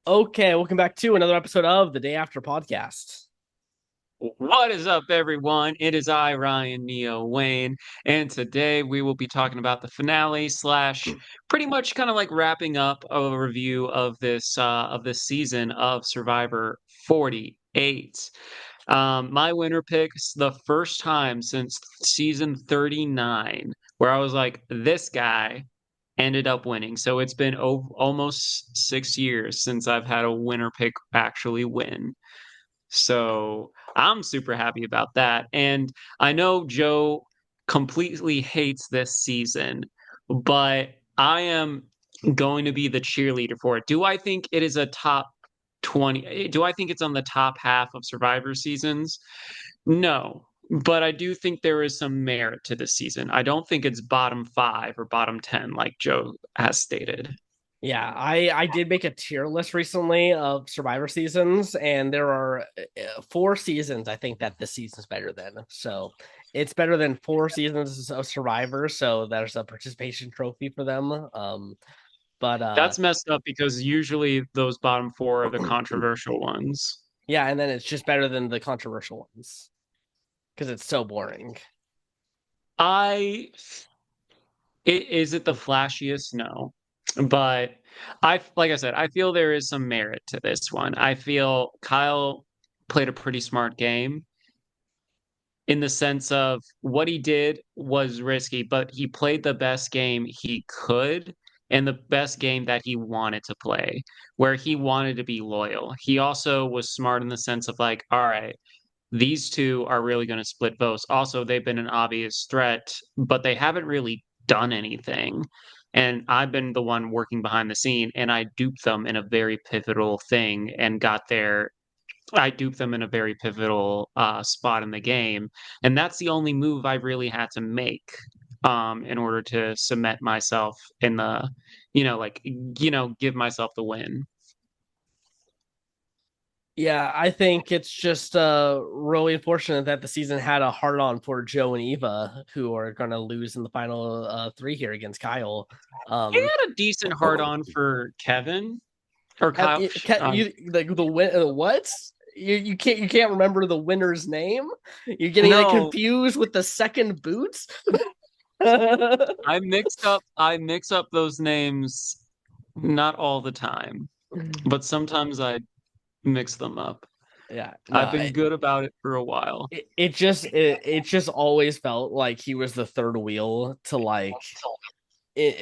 Okay, welcome back to another episode of the Day After Podcast. What is up, everyone? It is I, Ryan Neo Wayne, and today we will be talking about the finale slash pretty much kind of like wrapping up a review of this season of Survivor 48. My winner picks the first time since season 39 where I was like, this guy ended up winning. So it's been almost 6 years since I've had a winner pick actually win. So I'm super happy about that. And I know Joe completely hates this season, but I am going to be the cheerleader for it. Do I think it is a top 20? Do I think it's on the top half of Survivor seasons? No. But I do think there is some merit to this season. I don't think it's bottom five or bottom 10, like Joe has stated. Yeah, I did make a tier list recently of Survivor seasons, and there are four seasons I think that this season's better than. So it's better than four seasons of Survivor. So there's a participation trophy for them. But That's messed up because usually those bottom four are the controversial ones. yeah, and then it's just better than the controversial ones because it's so boring. I is it the flashiest? No. But like I said, I feel there is some merit to this one. I feel Kyle played a pretty smart game in the sense of what he did was risky, but he played the best game he could and the best game that he wanted to play, where he wanted to be loyal. He also was smart in the sense of like, all right, these two are really going to split votes. Also, they've been an obvious threat, but they haven't really done anything. And I've been the one working behind the scene, and I duped them in a very pivotal thing and got there. I duped them in a very pivotal spot in the game. And that's the only move I really had to make in order to cement myself in the, give myself the win. Yeah, I think it's just really unfortunate that the season had a hard on for Joe and Eva, who are gonna lose in the final three here against Kyle. I Um, had a decent hard on for Kevin or Kyle. you like the win what? You can't remember the winner's name? You're getting it No, confused with the second boots? Yeah, I mix up those names not all the time, but sometimes I mix them up. I've no, been good about it for a while. it just always felt like he was the third wheel to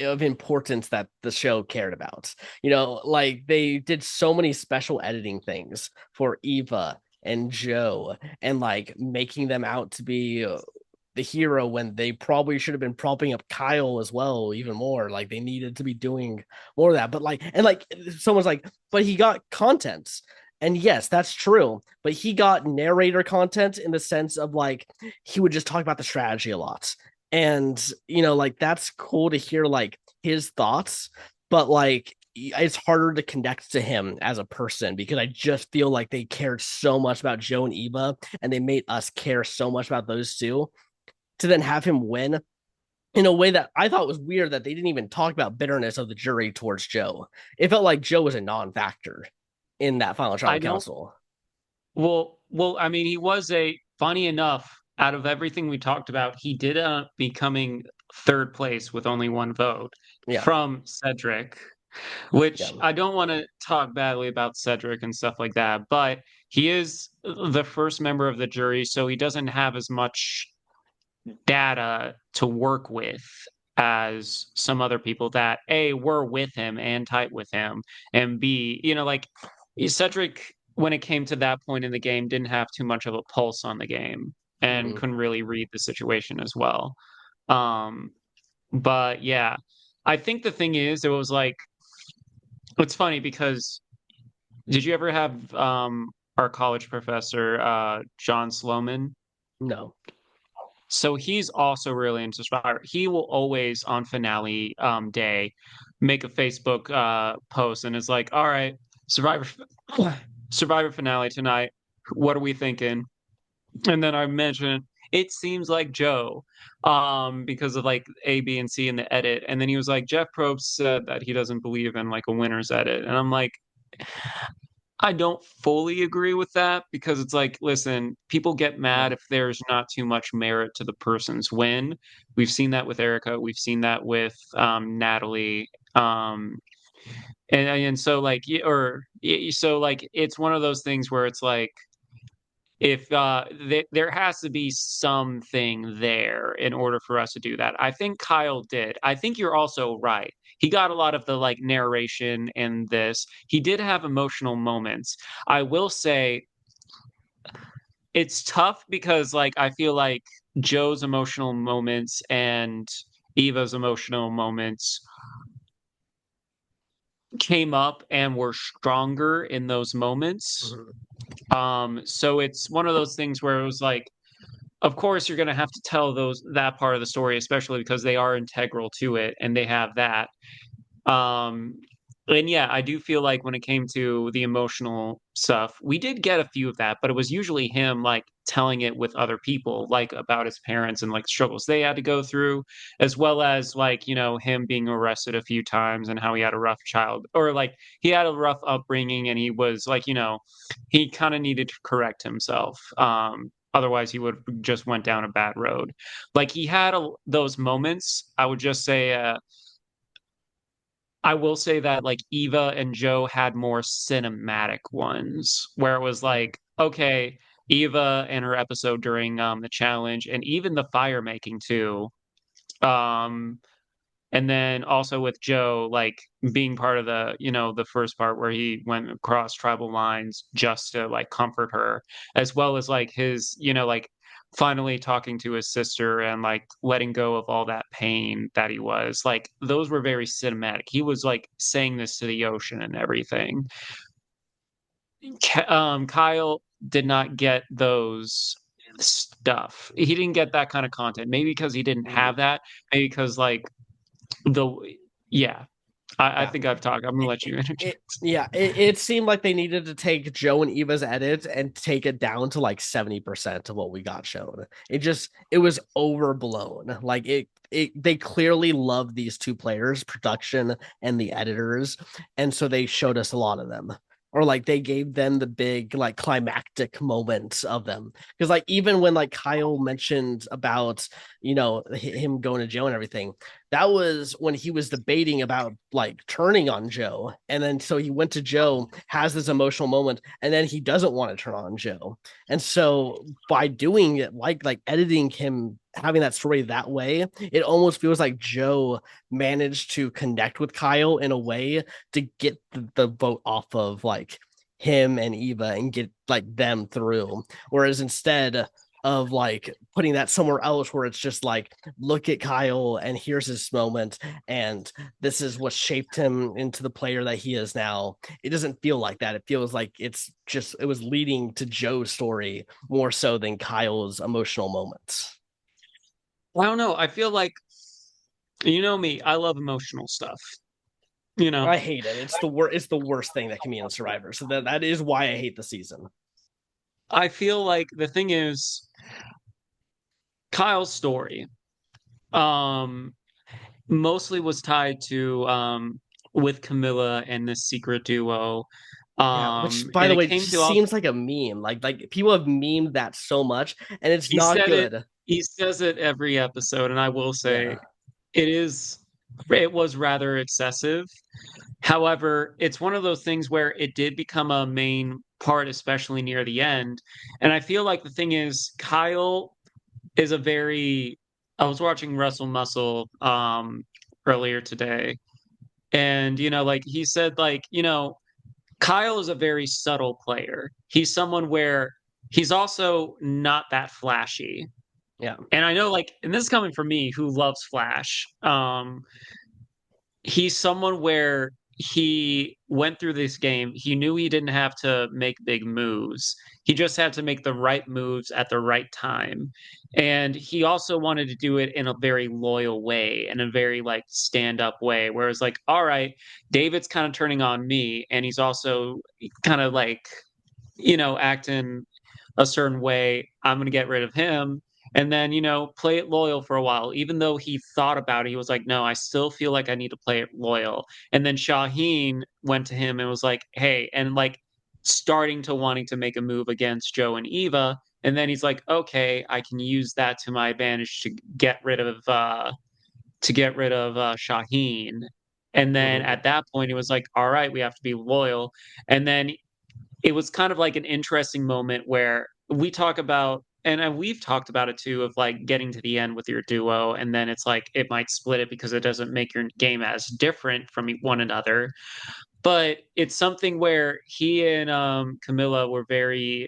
of importance that the show cared about. Like they did so many special editing things for Eva and Joe and like making them out to be the hero when they probably should have been propping up Kyle as well, even more. Like they needed to be doing more of that. But like someone's like, but he got content. And yes, that's true. But he got narrator content in the sense of like he would just talk about the strategy a lot. And like that's cool to hear like his thoughts, but like it's harder to connect to him as a person because I just feel like they cared so much about Joe and Eva and they made us care so much about those two to then have him win in a way that I thought was weird that they didn't even talk about bitterness of the jury towards Joe. It felt like Joe was a non-factor in that final tribal I don't. council. Well. I mean, he was a funny enough. Out of everything we talked about, he did end up becoming third place with only one vote Yeah, from Cedric. yeah. Which I don't want to talk badly about Cedric and stuff like that, but he is the first member of the jury, so he doesn't have as much data to work with as some other people that A, were with him and tight with him, and B, like Cedric, when it came to that point in the game, didn't have too much of a pulse on the game and Mhm. couldn't really read the situation as well. Um, but yeah, I think the thing is, it was like, it's funny because did you ever have our college professor John Sloman? No. So he's also really into Survivor. He will always on finale day make a Facebook post and is like, "All right, Survivor Survivor finale tonight. What are we thinking?" And then I mentioned it seems like Joe because of like A, B, and C in the edit. And then he was like, Jeff Probst said that he doesn't believe in like a winner's edit. And I'm like, I don't fully agree with that because it's like, listen, people get mad Mhm. if there's not too much merit to the person's win. We've seen that with Erica. We've seen that with Natalie. And so like so like it's one of those things where it's like if there has to be something there in order for us to do that. I think Kyle did. I think you're also right. He got a lot of the like narration in this. He did have emotional moments. I will say it's tough because like I feel like Joe's emotional moments and Eva's emotional moments came up and were stronger in those moments. Mhm. So it's one of those things where it was like, of course, you're going to have to tell that part of the story, especially because they are integral to it and they have that. Um, and yeah, I do feel like when it came to the emotional stuff, we did get a few of that, but it was usually him like telling it with other people, like about his parents and like the struggles they had to go through, as well as like, him being arrested a few times and how he had a rough child or like he had a rough upbringing and he was like, he kind of needed to correct himself. Otherwise, he would just went down a bad road. Like he had those moments. I would just say, I will say that like Eva and Joe had more cinematic ones where it was Mhm. like, okay, Eva and her episode during the challenge and even the fire making too. Um and then also with Joe like being part of the first part where he went across tribal lines just to like comfort her, as well as like his, like finally talking to his sister and like letting go of all that pain that he was. Like those were very cinematic. He was like saying this to the ocean and everything. Kyle did not get those stuff. He didn't get that kind of content. Maybe because he didn't Mhm. have that. Maybe because like the yeah, I Yeah. think I've talked. I'm gonna it, let you interject. it seemed like they needed to take Joe and Eva's edit and take it down to like 70% of what we got shown. It was overblown. Like they clearly love these two players, production and the editors, and so they showed us a lot of them. Or like they gave them the big like climactic moments of them. Because like even when like Kyle mentioned about him going to jail and everything, that was when he was debating about like turning on Joe. And then so he went to Joe, has this emotional moment, and then he doesn't want to turn on Joe. And so by doing it, like editing him having that story that way, it almost feels like Joe managed to connect with Kyle in a way to get the vote off of like him and Eva and get like them through. Whereas instead of like putting that somewhere else where it's just like look at Kyle and here's his moment and this is what shaped him into the player that he is now. It doesn't feel like that. It feels like it was leading to Joe's story more so than Kyle's emotional moments. I don't know. I feel like you know me. I love emotional stuff. You know, I hate it. It's the worst thing that can be in Survivor. So that is why I hate the season. I feel like the thing is Kyle's story. Um, mostly was tied to with Camilla and this secret duo. Yeah, which by And the it way came to just also seems like a meme. Like people have memed that so much and it's he not said it. good. He says it every episode, and I will say Yeah. it is. It was rather excessive. However, it's one of those things where it did become a main part, especially near the end. And I feel like the thing is, Kyle is a very. I was watching Russell Muscle earlier today, and like he said, like Kyle is a very subtle player. He's someone where he's also not that flashy. Yeah. And I know, like, and this is coming from me who loves Flash. He's someone where he went through this game. He knew he didn't have to make big moves. He just had to make the right moves at the right time. And he also wanted to do it in a very loyal way, in a very like stand up way. Whereas, like, all right, David's kind of turning on me, and he's also kind of like, acting a certain way. I'm going to get rid of him. and then, play it loyal for a while. Even though he thought about it, he was like, no, I still feel like I need to play it loyal. And then Shaheen went to him and was like, hey, and like starting to wanting to make a move against Joe and Eva. And then he's like, okay, I can use that to my advantage to get rid of Shaheen. And then Mhm. at that point, it was like, all right, we have to be loyal. And then it was kind of like an interesting moment where we talk about, and we've talked about it too, of like getting to the end with your duo, and then it's like it might split it because it doesn't make your game as different from one another. But it's something where he and Camilla were very,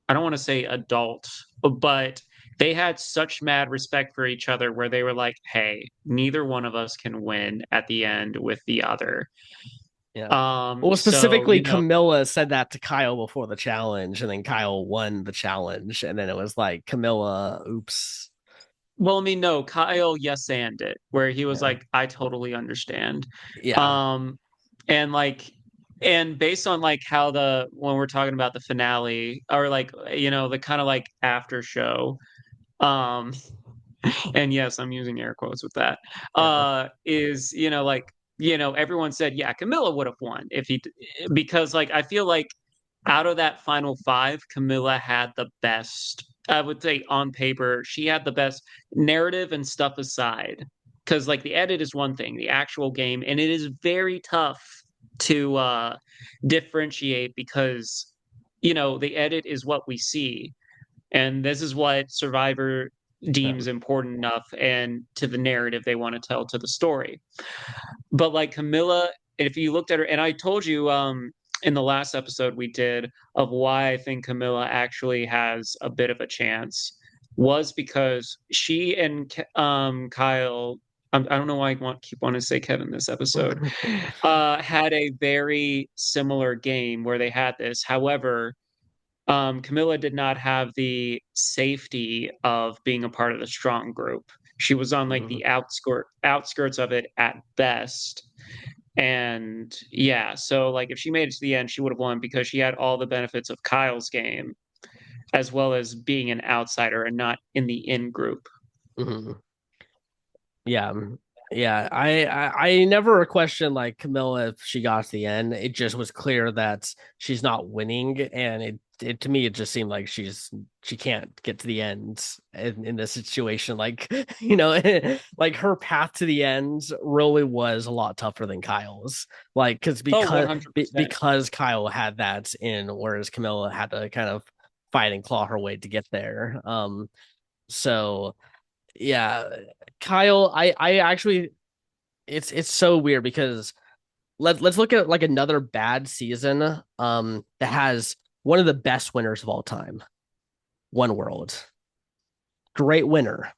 I don't want to say adult, but they had such mad respect for each other where they were like, hey, neither one of us can win at the end with the other. Yeah. Well, So, specifically, Camilla said that to Kyle before the challenge, and then Kyle won the challenge, and then it was like Camilla, oops. well, I mean, no, Kyle yes and it, where he was Yeah. like, I totally understand. Yeah. Um, and like, and based on like how when we're talking about the finale or like, the kind of like after show, um, and yes, I'm using air quotes with that, Yeah. is, like, everyone said, yeah, Camilla would have won if because like, I feel like out of that final five, Camilla had the best. I would say on paper, she had the best narrative and stuff aside. Because like the edit is one thing, the actual game, and it is very tough to differentiate because the edit is what we see, and this is what Survivor Yeah. deems important enough and to the narrative they want to tell to the story. But like Camilla, if you looked at her, and I told you in the last episode we did of why I think Camilla actually has a bit of a chance was because she and Kyle. I don't know why keep wanting to say Kevin this episode. Had a very similar game where they had this. However, Camilla did not have the safety of being a part of the strong group. She was on like the outskirts of it at best. And yeah, so like if she made it to the end, she would have won because she had all the benefits of Kyle's game, as well as being an outsider and not in the in group. Mhm. Yeah, yeah. I never questioned like Camilla if she got to the end. It just was clear that she's not winning, and it to me it just seemed like she can't get to the end in this situation. Like like her path to the end really was a lot tougher than Kyle's. Like Oh, 100%. because Kyle had that in, whereas Camilla had to kind of fight and claw her way to get there. So yeah, Kyle, I actually it's so weird because let's look at like another bad season that has one of the best winners of all time. One World. Great winner.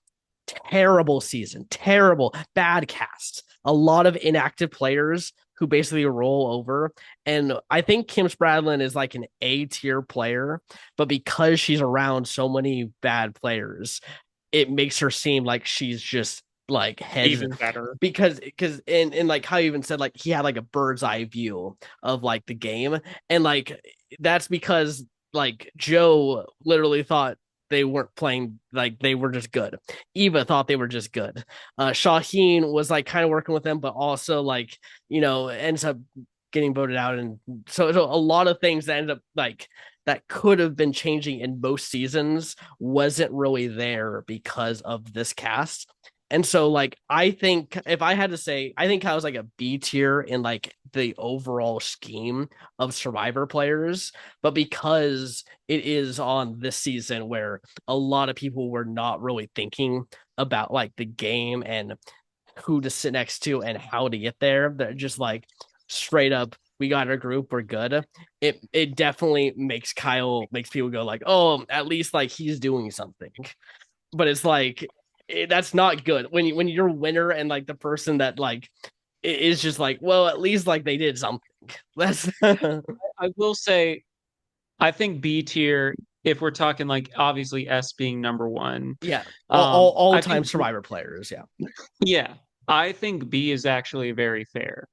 Terrible season. Terrible bad cast. A lot of inactive players who basically roll over. And I think Kim Spradlin is like an A tier player, but because she's around so many bad players, it makes her seem like she's just like heads, Even better. because and like how you even said like he had like a bird's eye view of like the game, and like that's because like Joe literally thought they weren't playing, like they were just good. Eva thought they were just good. Shaheen was like kind of working with them, but also like ends up getting voted out, and so a lot of things that ended up like that could have been changing in most seasons wasn't really there because of this cast. And so like I think if I had to say, I think I was like a B tier in like the overall scheme of Survivor players, but because it is on this season where a lot of people were not really thinking about like the game and who to sit next to and how to get there, they're just like straight up, we got our group, we're good. It definitely makes people go like, oh, at least like he's doing something. But it's like that's not good when you're a winner and like the person that like is just like, well, at least like they did something. That's I will say, I think B tier, if we're talking like obviously S being number one, yeah, all I time think, Survivor players. Yeah. yeah, I think B is actually very fair.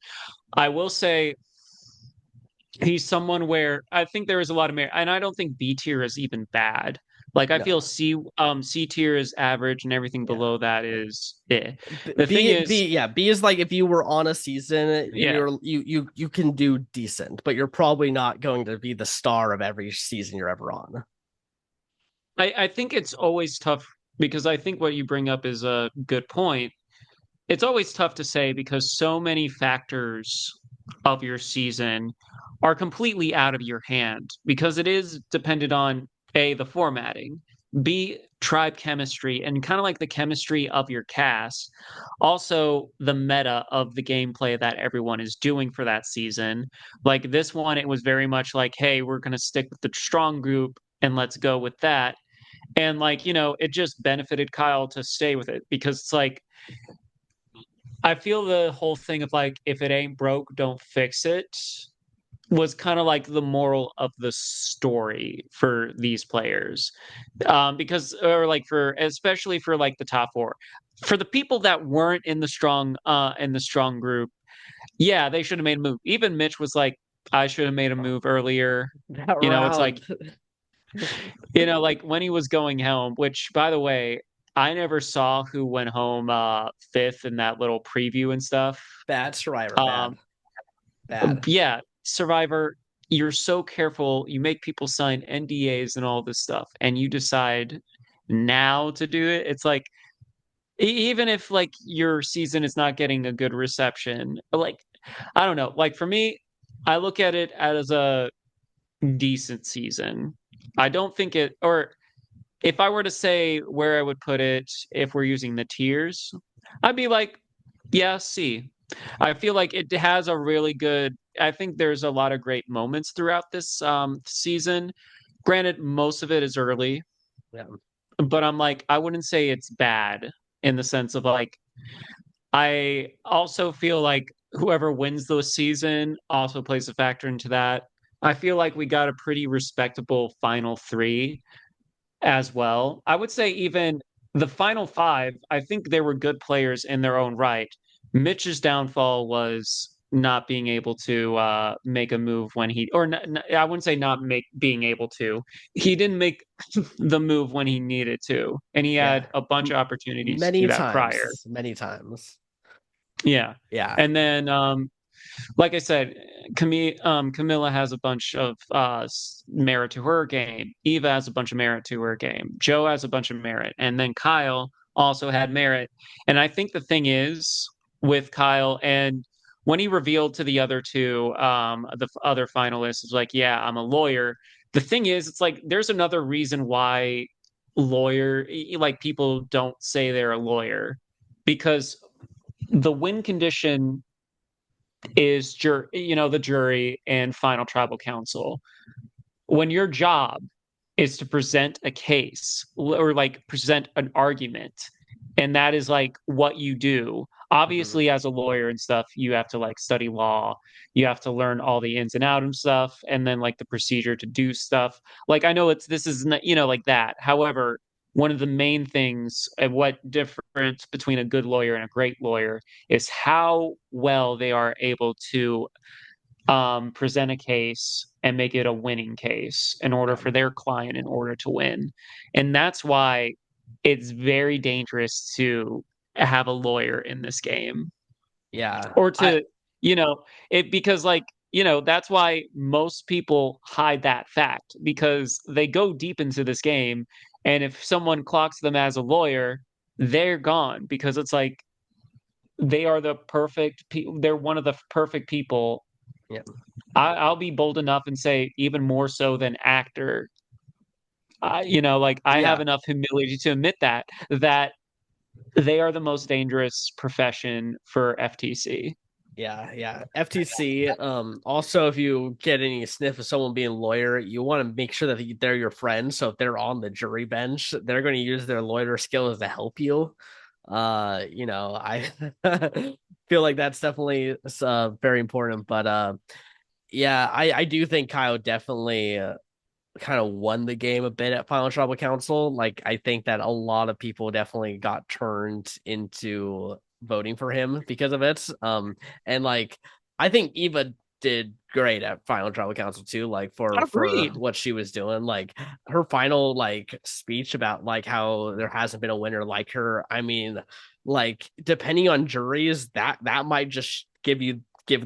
I will say he's someone where I think there is a lot of merit, and I don't think B tier is even bad. Like I feel No. C tier is average and everything Yeah. below that is eh. The thing is, B is like if you were on a season, yeah, you can do decent, but you're probably not going to be the star of every season you're ever on. I think it's always tough because I think what you bring up is a good point. It's always tough to say because so many factors of your season are completely out of your hand because it is dependent on A, the formatting, B, tribe chemistry, and kind of like the chemistry of your cast. Also, the meta of the gameplay that everyone is doing for that season. Like this one, it was very much like, hey, we're going to stick with the strong group and let's go with that. And like, it just benefited Kyle to stay with it because it's like, I feel the whole thing of like, if it ain't broke, don't fix it was kind of like the moral of the story for these players. Because, or like for, especially for like the top four, for the people that weren't in the strong group, yeah, they should have made a move. Even Mitch was like, I should have made a move earlier. That It's like, round. like when he was going home, which by the way, I never saw who went home fifth in that little preview and stuff. Bad Survivor, Um, bad. Bad. yeah, Survivor, you're so careful. You make people sign NDAs and all this stuff, and you decide now to do it. It's like even if like your season is not getting a good reception, like I don't know. Like for me, I look at it as a decent season. I don't think it, or if I were to say where I would put it if we're using the tiers, I'd be like, yeah, C. I feel like it has a really good. I think there's a lot of great moments throughout this season. Granted, most of it is early, Yeah. but I'm like, I wouldn't say it's bad in the sense of like, I also feel like whoever wins the season also plays a factor into that. I feel like we got a pretty respectable final three as well. I would say even the final five, I think they were good players in their own right. Mitch's downfall was not being able to make a move when I wouldn't say not make being able to. He didn't make the move when he needed to, and he Yeah. had a bunch of M- opportunities to do Many that prior. times. Many times. Yeah, Yeah. and then like I said, Camilla has a bunch of merit to her game. Eva has a bunch of merit to her game. Joe has a bunch of merit, and then Kyle also had merit. And I think the thing is with Kyle, and when he revealed to the other two, other finalists, was like, "Yeah, I'm a lawyer." The thing is, it's like there's another reason why like people don't say they're a lawyer because the win condition is the jury and final tribal council. When your job is to present a case or like present an argument, and that is like what you do. Mhm. Obviously, as a lawyer and stuff, you have to like study law, you have to learn all the ins and outs and stuff, and then like the procedure to do stuff. Like I know this is not, like that. However, one of the main things and what difference between a good lawyer and a great lawyer is how well they are able to present a case and make it a winning case in order Yeah. for their client in order to win. And that's why it's very dangerous to have a lawyer in this game Yeah. or I to, you know, it because like, that's why most people hide that fact because they go deep into this game. And if someone clocks them as a lawyer, they're gone because it's like they are the perfect people. They're one of the perfect people. yeah. I'll be bold enough and say even more so than actor. Like I have Yeah. enough humility to admit that they are the most dangerous profession for FTC. Yeah, yeah. FTC. Also, if you get any sniff of someone being a lawyer, you want to make sure that they're your friend. So if they're on the jury bench, they're going to use their lawyer skills to help you. I feel like that's definitely very important. But yeah, I do think Kyle definitely kind of won the game a bit at Final Tribal Council. Like I think that a lot of people definitely got turned into voting for him because of it. And like I think Eva did great at Final Tribal Council too. Like for Agreed. what she was doing, like her final like speech about like how there hasn't been a winner like her. I mean, like depending on juries, that might just give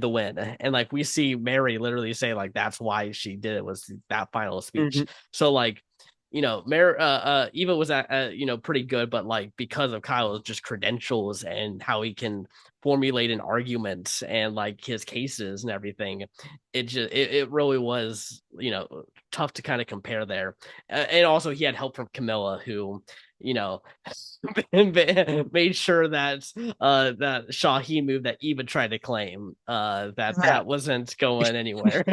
the win. And like we see Mary literally say like that's why she did it was that final speech. Mhm. So like Eva was pretty good, but like because of Kyle's just credentials and how he can formulate an argument and like his cases and everything, it really was tough to kind of compare there. And also he had help from Camilla, who you know made sure that that Shaheen move that Eva tried to claim that wasn't going anywhere.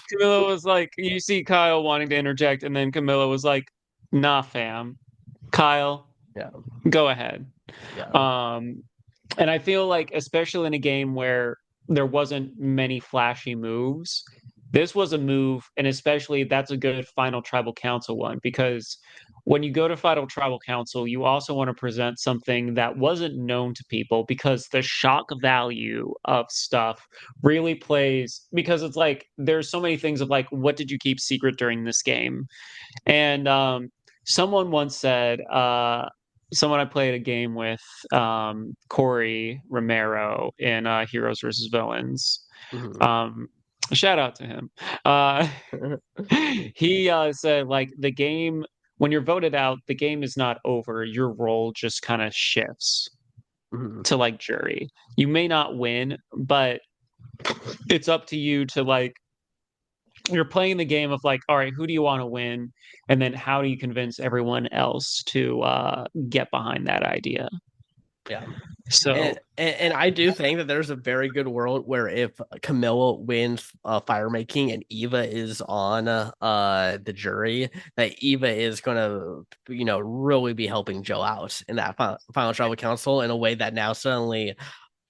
Camilla was like, you see Kyle wanting to interject, and then Camilla was like, "Nah, fam, Kyle, Yeah, go ahead." yeah. Um, and I feel like, especially in a game where there wasn't many flashy moves, this was a move, and especially that's a good Final Tribal Council one because when you go to Final Tribal Council, you also want to present something that wasn't known to people because the shock value of stuff really plays because it's like there's so many things of like, what did you keep secret during this game? And someone once said, someone I played a game with, Corey Romero in Heroes versus Villains. Mhm. Um, Shout out to him. Uh, he said, like, the game, when you're voted out, the game is not over. Your role just kind of shifts Mhm. to like jury. You may not win, but it's up to you to like you're playing the game of like, all right, who do you want to win, and then how do you convince everyone else to get behind that idea? Yeah. So And I do think that there's a very good world where if Camilla wins fire making and Eva is on the jury, that Eva is gonna really be helping Joe out in that final tribal council in a way that now suddenly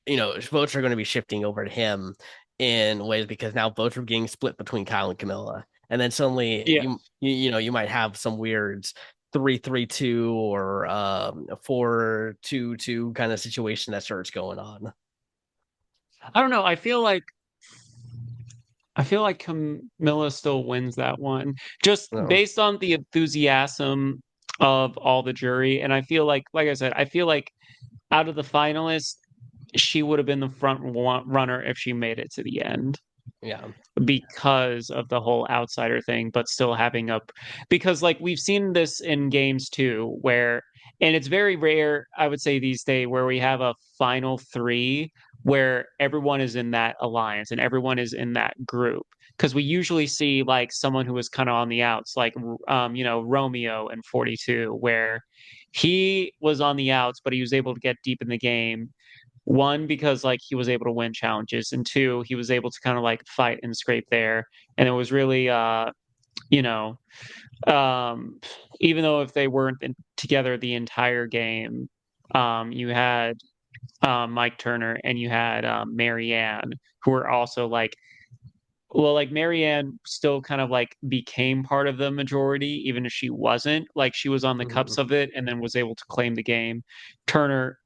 votes are going to be shifting over to him in ways because now votes are getting split between Kyle and Camilla, and then suddenly yeah, you might have some weird 3-3-2 or 4-2-2 kind of situation that starts going on. I don't know. I feel like Camilla still wins that one just No, based on the enthusiasm of all the jury, and I feel like I said, I feel like out of the finalists, she would have been the runner if she made it to the end. yeah, Because of the whole outsider thing, but still having up because like we've seen this in games too, where and it's very rare, I would say these days, where we have a final three where everyone is in that alliance and everyone is in that group. Because we usually see like someone who was kind of on the outs, like Romeo in 42, where he was on the outs, but he was able to get deep in the game one, because like he was able to win challenges, and two, he was able to kind of like fight and scrape there. And it was really you know, um even though if they weren't together the entire game, you had Mike Turner and you had Marianne, who were also like well, like Marianne still kind of like became part of the majority, even if she wasn't. Like she was on the mhm, cups of it and then was able to claim the game. Turner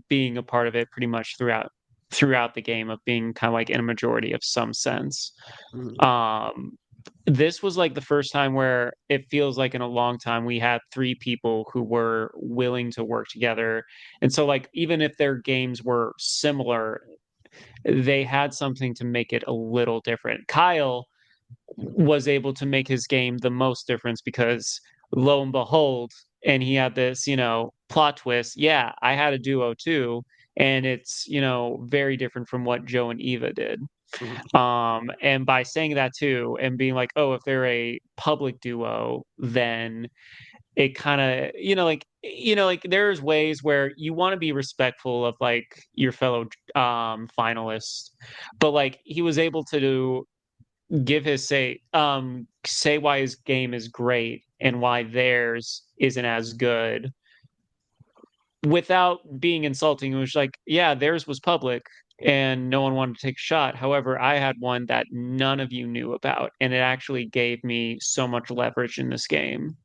being a part of it pretty much throughout the game of being kind of like in a majority of some sense. mhm, Um this was like the first time where it feels like in a long time we had three people who were willing to work together. And so like even if their games were similar, they had something to make it a little different. Kyle was able to make his game the most difference because lo and behold, and he had this, plot twist. Yeah, I had a duo too, and it's, very different from what Joe and Eva did. mhm. And by saying that too, and being like, oh, if they're a public duo, then it kind of like there's ways where you want to be respectful of like your fellow finalists, but like he was able to give his say why his game is great and why theirs isn't as good without being insulting. It was like, yeah, theirs was public and no one wanted to take a shot. However, I had one that none of you knew about, and it actually gave me so much leverage in this game.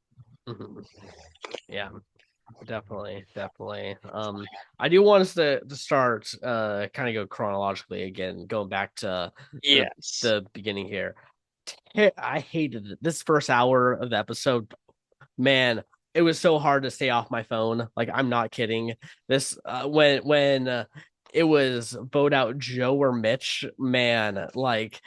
Mhm. Yeah. Definitely, definitely. I do want us to start kind of go chronologically again, going back to the Yes. the beginning here. I hated it. This first hour of the episode, man. It was so hard to stay off my phone. Like I'm not kidding. This when it was vote out Joe or Mitch, man. Like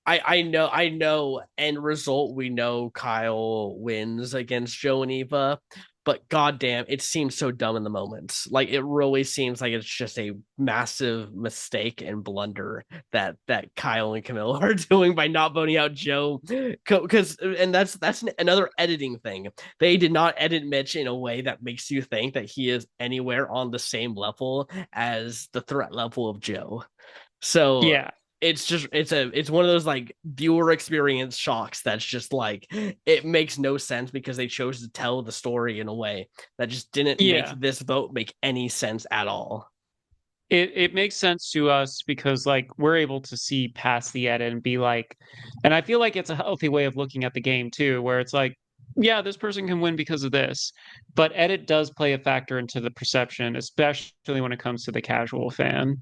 I know end result we know Kyle wins against Joe and Eva, but goddamn, it seems so dumb in the moment. Like it really seems like it's just a massive mistake and blunder that Kyle and Camille are doing by not voting out Joe. Because and that's another editing thing. They did not edit Mitch in a way that makes you think that he is anywhere on the same level as the threat level of Joe. So Yeah. it's one of those like viewer experience shocks that's just like it makes no sense because they chose to tell the story in a way that just didn't make Yeah. this vote make any sense at all. It makes sense to us because like we're able to see past the edit and be like, and I feel like it's a healthy way of looking at the game too, where it's like, yeah, this person can win because of this, but edit does play a factor into the perception, especially when it comes to the casual fan.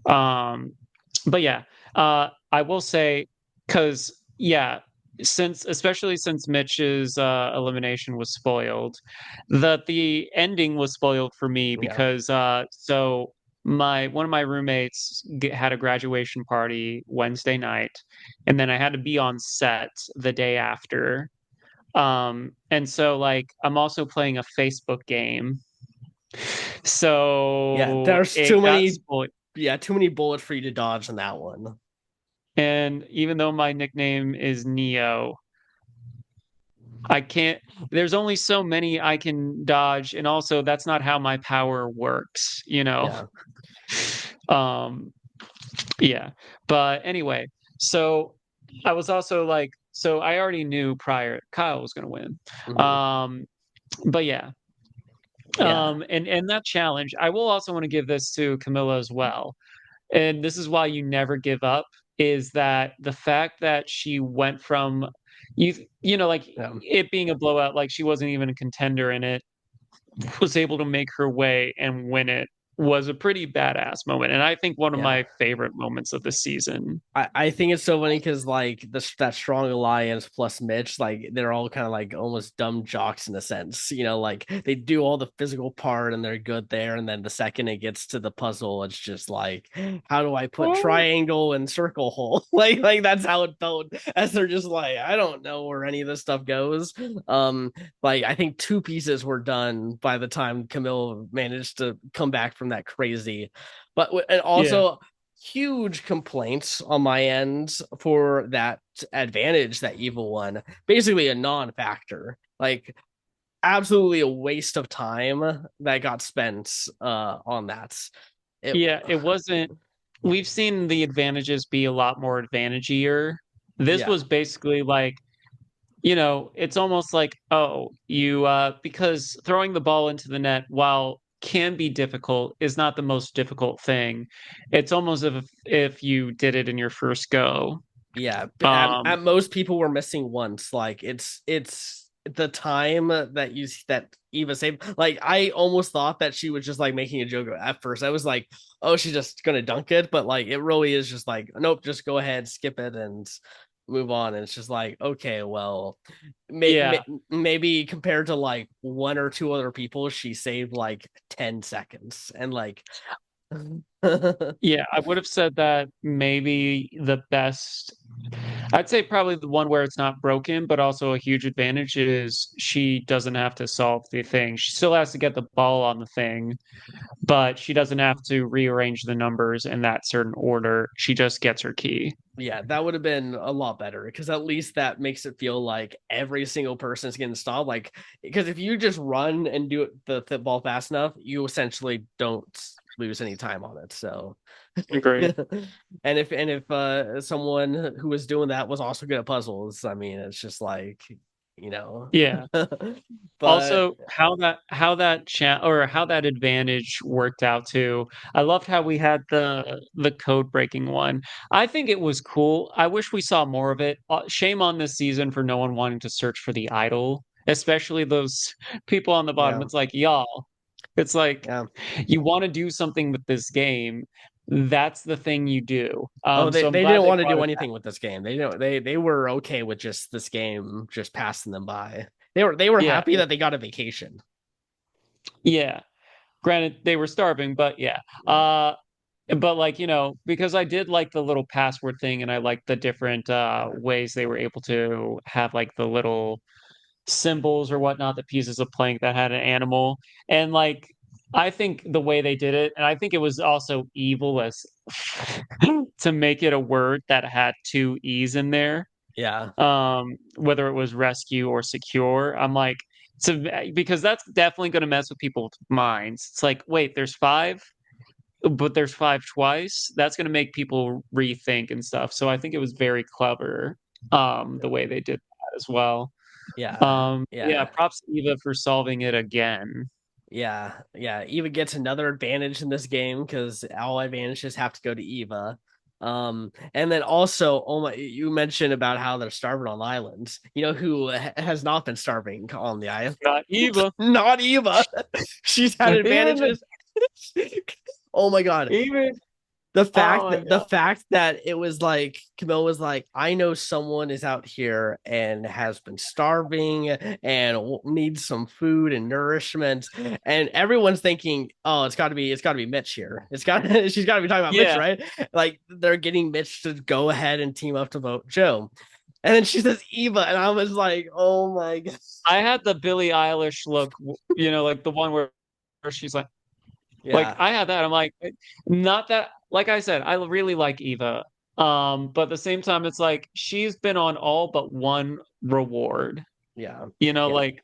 Um, but yeah, I will say because yeah, since especially since Mitch's elimination was spoiled, that the ending was spoiled for me Yeah. because so my one of my roommates had a graduation party Wednesday night, and then I had to be on set the day after. And so like I'm also playing a Facebook game, Yeah, so there's it too got many spoiled. yeah, too many bullets for you to dodge in that one. And even though my nickname is Neo, I can't. There's only so many I can dodge, and also that's not how my power works, you know. Yeah. Um, Yeah. But anyway, so I was also like, so I already knew prior Kyle was going to win. Hmm. But yeah. Yeah. And that challenge, I will also want to give this to Camilla as well. And this is why you never give up is that the fact that she went from you like Yeah. it being a blowout, like she wasn't even a contender in it, was able to make her way and win it was a pretty badass moment. And I think one of Yeah. my favorite moments of the season. I think it's so funny because like that strong alliance plus Mitch, like they're all kind of like almost dumb jocks in a sense, like they do all the physical part and they're good there, and then the second it gets to the puzzle, it's just like, how do I put triangle and circle hole? like that's how it felt as they're just like, I don't know where any of this stuff goes. Um, like I think two pieces were done by the time Camille managed to come back from that crazy, but and Yeah. also huge complaints on my end for that advantage that Evil won. Basically a non-factor. Like absolutely a waste of time that got spent on that. It Yeah, it wasn't. We've seen the advantages be a lot more advantagier. This yeah. was basically like, it's almost like, oh, because throwing the ball into the net, while can be difficult, is not the most difficult thing. It's almost if you did it in your first go. Yeah, Um, at most people were missing once. Like it's the time that Eva saved. Like I almost thought that she was just like making a joke at first. I was like, oh, she's just gonna dunk it, but like it really is just like, nope, just go ahead, skip it, and move on. And it's just like, okay, well, yeah. maybe compared to like one or two other people, she saved like 10 seconds, and like, Yeah, I would have said that maybe the best. I'd say probably the one where it's not broken, but also a huge advantage is she doesn't have to solve the thing. She still has to get the ball on the thing, but she doesn't have to rearrange the numbers in that certain order. She just gets her key. Yeah, that would have been a lot better because at least that makes it feel like every single person is getting stopped. Like, because if you just run and do the ball fast enough, you essentially don't lose any time on it. So, Agreed. and if someone who was doing that was also good at puzzles, I mean, it's just like, you know, Yeah. but Also, how that advantage worked out too. I loved how we had the code breaking one. I think it was cool. I wish we saw more of it. Shame on this season for no one wanting to search for the idol, especially those people on the bottom. yeah. It's like, y'all. It's like Yeah. you want to do something with this game. That's the thing you do. Oh, So I'm they glad didn't they want to brought do it. anything with this game. They were okay with just this game just passing them by. They were Yeah, happy that they got a vacation. yeah. Granted, they were starving, but yeah. Yeah. But like, because I did like the little password thing and I liked the different ways they were able to have like the little symbols or whatnot, the pieces of plank that had an animal. And like I think the way they did it, and I think it was also evil as to make it a word that had two E's in there, Yeah. whether it was rescue or secure. I'm like, so because that's definitely going to mess with people's minds. It's like, wait, there's five, but there's five twice. That's going to make people rethink and stuff. So I think it was very clever, the way they did that as well. Yeah. Yeah, Yeah. props to Eva for solving it again. Yeah. Yeah. Eva gets another advantage in this game because all advantages have to go to Eva. And then also, oh my, you mentioned about how they're starving on islands. You know who has not been starving on the island? Not Eva. Not Eva. She's had Even advantages. Oh my god. even The oh fact my that the god. fact that it was like Camille was like, I know someone is out here and has been starving and needs some food and nourishment, and everyone's thinking, oh, it's got to be Mitch here. It's got she's got to be talking about Mitch, Yeah. right? Like they're getting Mitch to go ahead and team up to vote Joe, and then she says Eva, and I was like, oh my god, I had the Billie Eilish look, like the one where she's like yeah, I had that. I'm like, not that, like I said, I really like Eva. But at the same time, it's like she's been on all but one reward. yeah, yeah. Like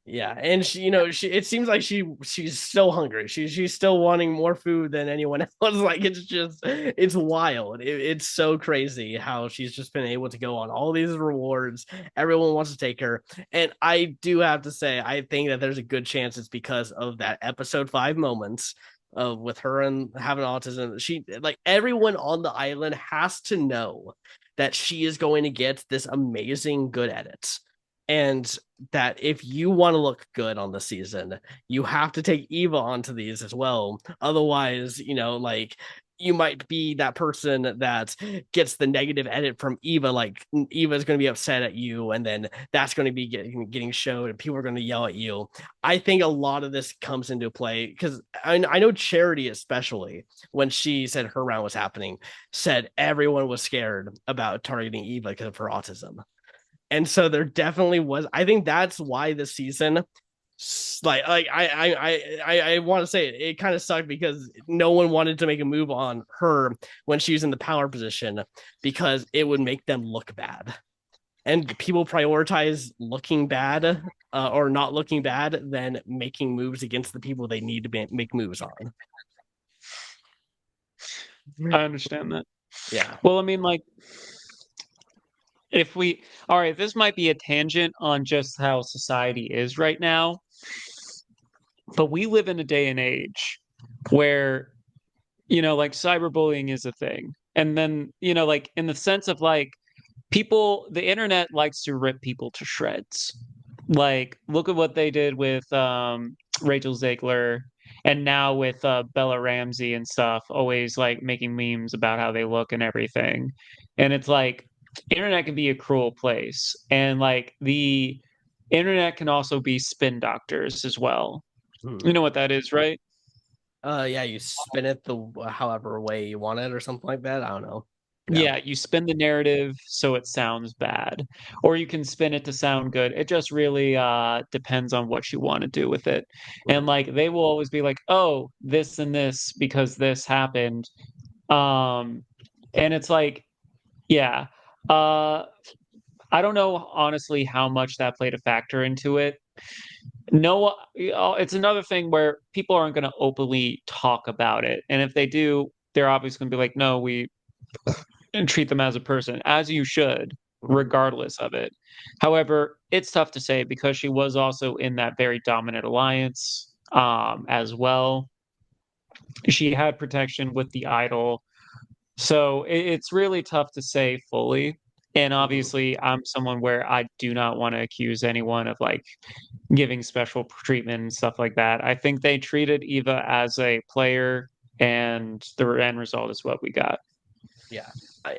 Yeah, and she it seems like she's still hungry. She's still wanting more food than anyone else. Like it's wild. It's so crazy how she's just been able to go on all these rewards. Everyone wants to take her. And I do have to say, I think that there's a good chance it's because of that episode 5 moments of with her and having autism. She like everyone on the island has to know that she is going to get this amazing good edit. And that if you want to look good on the season, you have to take Eva onto these as well. Otherwise, like you might be that person that gets the negative edit from Eva. Like Eva's going to be upset at you, and then that's going to be getting showed, and people are going to yell at you. I think a lot of this comes into play because I know Charity, especially when she said her round was happening, said everyone was scared about targeting Eva because of her autism. And so there definitely was. I think that's why this season, like I want to say it kind of sucked because no one wanted to make a move on her when she was in the power position because it would make them look bad. And people prioritize looking bad or not looking bad than making moves against the people they need to make moves on. I understand that. Yeah. Well, I mean, like if we, all right, this might be a tangent on just how society is right now, but we live in a day and age where, like cyberbullying is a thing. And then, like in the sense of like people, the internet likes to rip people to shreds. Like, look at what they did with Rachel Zegler and now with Bella Ramsey and stuff, always like making memes about how they look and everything. And it's like, internet can be a cruel place. And like the internet can also be spin doctors as well. Hmm. You know what that is, right? Yeah, you spin it the however way you want it or something like that. I don't know. Yeah. Yeah, you spin the narrative so it sounds bad, or you can spin it to sound good. It just really depends on what you want to do with it. And Hmm. like they will always be like, "Oh, this and this because this happened." Um and it's like, yeah. Uh I don't know honestly how much that played a factor into it. No, it's another thing where people aren't going to openly talk about it. And if they do, they're obviously going to be like, "No, we and treat them as a person, as you should, Hmm. regardless of it." However, it's tough to say because she was also in that very dominant alliance as well. She had protection with the idol. So it's really tough to say fully. And Mhm. obviously, I'm someone where I do not want to accuse anyone of like giving special treatment and stuff like that. I think they treated Eva as a player, and the end result is what we got. Yeah,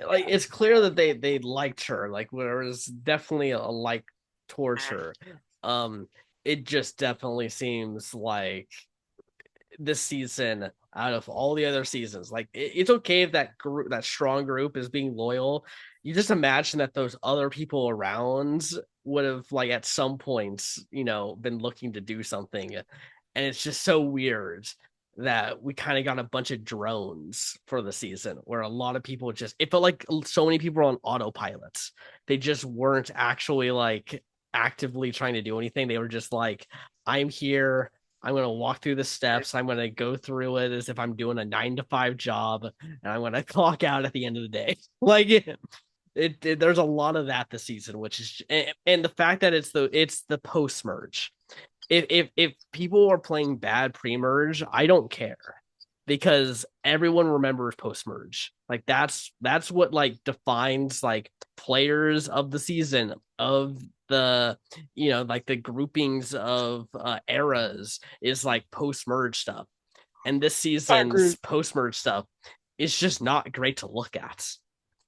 like it's clear that they liked her. Like there was definitely a like towards her. Um, it just definitely seems like this season out of all the other seasons. Like it's okay if that group, that strong group, is being loyal. You just imagine that those other people around would have like at some points, been looking to do something, and it's just so weird that we kind of got a bunch of drones for the season where a lot of people just it felt like so many people were on autopilot. They just weren't actually like actively trying to do anything. They were just like, I'm here, I'm going to walk through the steps. I'm going to go through it as if I'm doing a 9 to 5 job, and I'm going to clock out at the end of the day. Like there's a lot of that this season, which is, and the fact that it's the post merge. If people are playing bad pre merge, I don't care because everyone remembers post merge. Like that's what like defines like players of the season, of the like the groupings of eras, is like post merge stuff, and this I agree. season's post merge stuff is just not great to look at.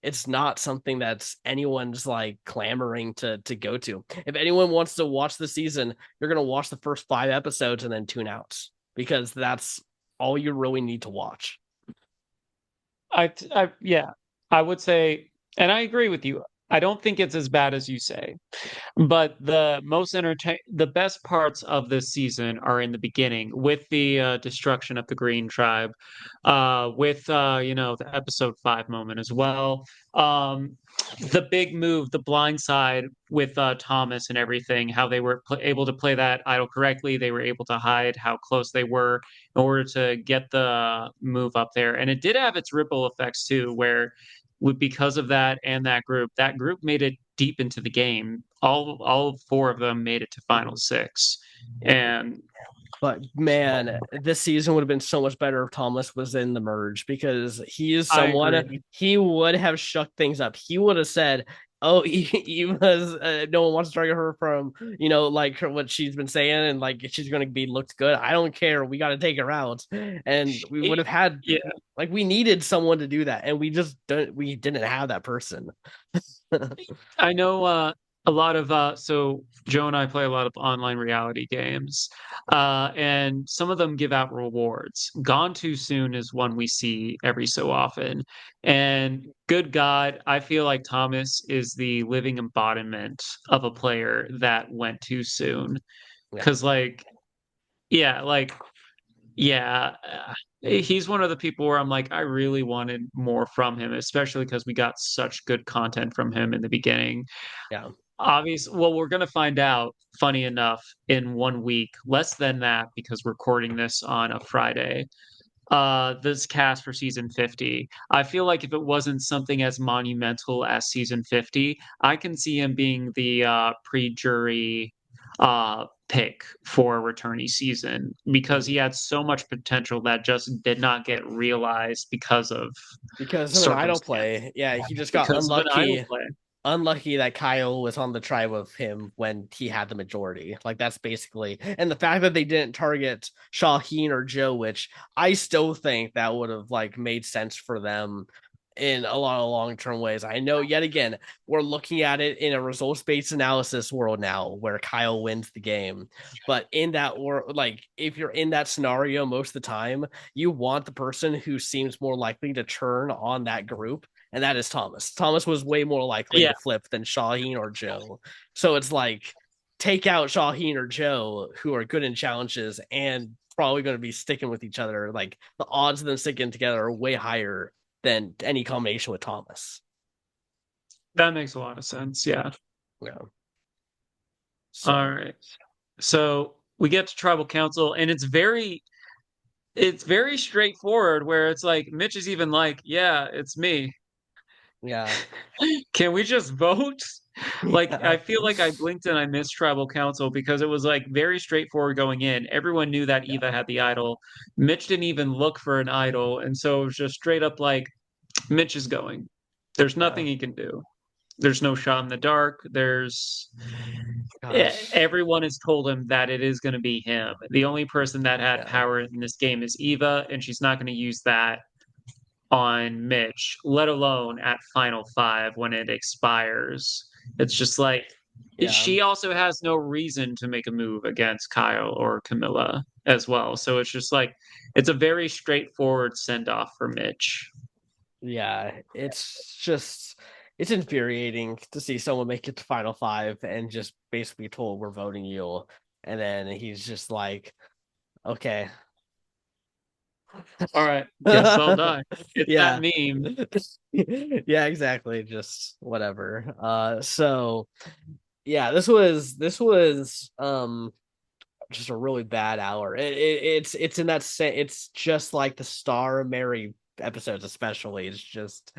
It's not something that's anyone's like clamoring to go to. If anyone wants to watch the season, you're gonna watch the first 5 episodes and then tune out because that's all you really need to watch. Yeah, I would say, and I agree with you. I don't think it's as bad as you say. But the best parts of this season are in the beginning with the destruction of the Green Tribe, with the episode 5 moment as well. The big move, the blind side with Thomas and everything, how they were able to play that idol correctly. They were able to hide how close they were in order to get the move up there, and it did have its ripple effects too, where because of that group made it deep into the game. All 4 of them made it to final 6, and But man, this season would have been so much better if Thomas was in the merge because he is I someone, agree. he would have shook things up. He would have said, "Oh, Eva's no one wants to target her from like what she's been saying, and like she's going to be looked good. I don't care. We got to take her out." And we would It- have had yeah, like we needed someone to do that, and we didn't have that person. I know a lot of so Joe and I play a lot of online reality games. And some of them give out rewards. Gone Too Soon is one we see every so often. And good God, I feel like Thomas is the living embodiment of a player that went too soon. Yeah. Cause yeah, like yeah, he's one of the people where I'm like, I really wanted more from him, especially because we got such good content from him in the beginning. Yeah. Obvious. Well, we're gonna find out, funny enough, in 1 week, less than that, because we're recording this on a Friday. This cast for season 50. I feel like if it wasn't something as monumental as season 50, I can see him being the pre-jury pick for a returnee season because he Mhm. had so much potential that just did not get realized because of Because of an idol circumstance, play. Yeah, he just got because of an idle unlucky. play. Unlucky that Kyle was on the tribe of him when he had the majority. Like that's basically, and the fact that they didn't target Shaheen or Joe, which I still think that would have like made sense for them in a lot of long-term ways. I know yet again we're looking at it in a results-based analysis world now where Kyle wins the game. But in that world, like if you're in that scenario most of the time, you want the person who seems more likely to turn on that group, and that is Thomas. Thomas was way more likely Yeah, to flip than Shaheen or Joe. So it's like take out Shaheen or Joe, who are good in challenges and probably going to be sticking with each other. Like the odds of them sticking together are way higher than any combination with Thomas. that makes a lot of sense. Yeah. Yeah. All So right. So we get to tribal council, and it's very straightforward where it's like Mitch is even like, yeah, it's me. yeah. Can we just vote? Like, Yeah. I feel like I blinked and I missed tribal council because it was like very straightforward going in. Everyone knew that Eva Yeah. had the idol. Mitch didn't even look for an idol, and so it was just straight up like Mitch is going. There's Yeah. nothing he can do. There's no shot in the dark. There's Gosh. everyone has told him that it is going to be him. The only person that had Yeah. power in this game is Eva, and she's not going to use that on Mitch, let alone at Final Five when it expires. It's just like Yeah. she also has no reason to make a move against Kyle or Camilla as well. So it's just like it's a very straightforward send off for Mitch. Yeah. It's infuriating to see someone make it to Final Five and just basically told we're voting you. And then he's just like, okay. All right, guess I'll die. It's that Yeah. meme. Yeah, exactly. Just whatever. So yeah, this was just a really bad hour. It's in that it's just like the Star Mary episodes, especially. It's just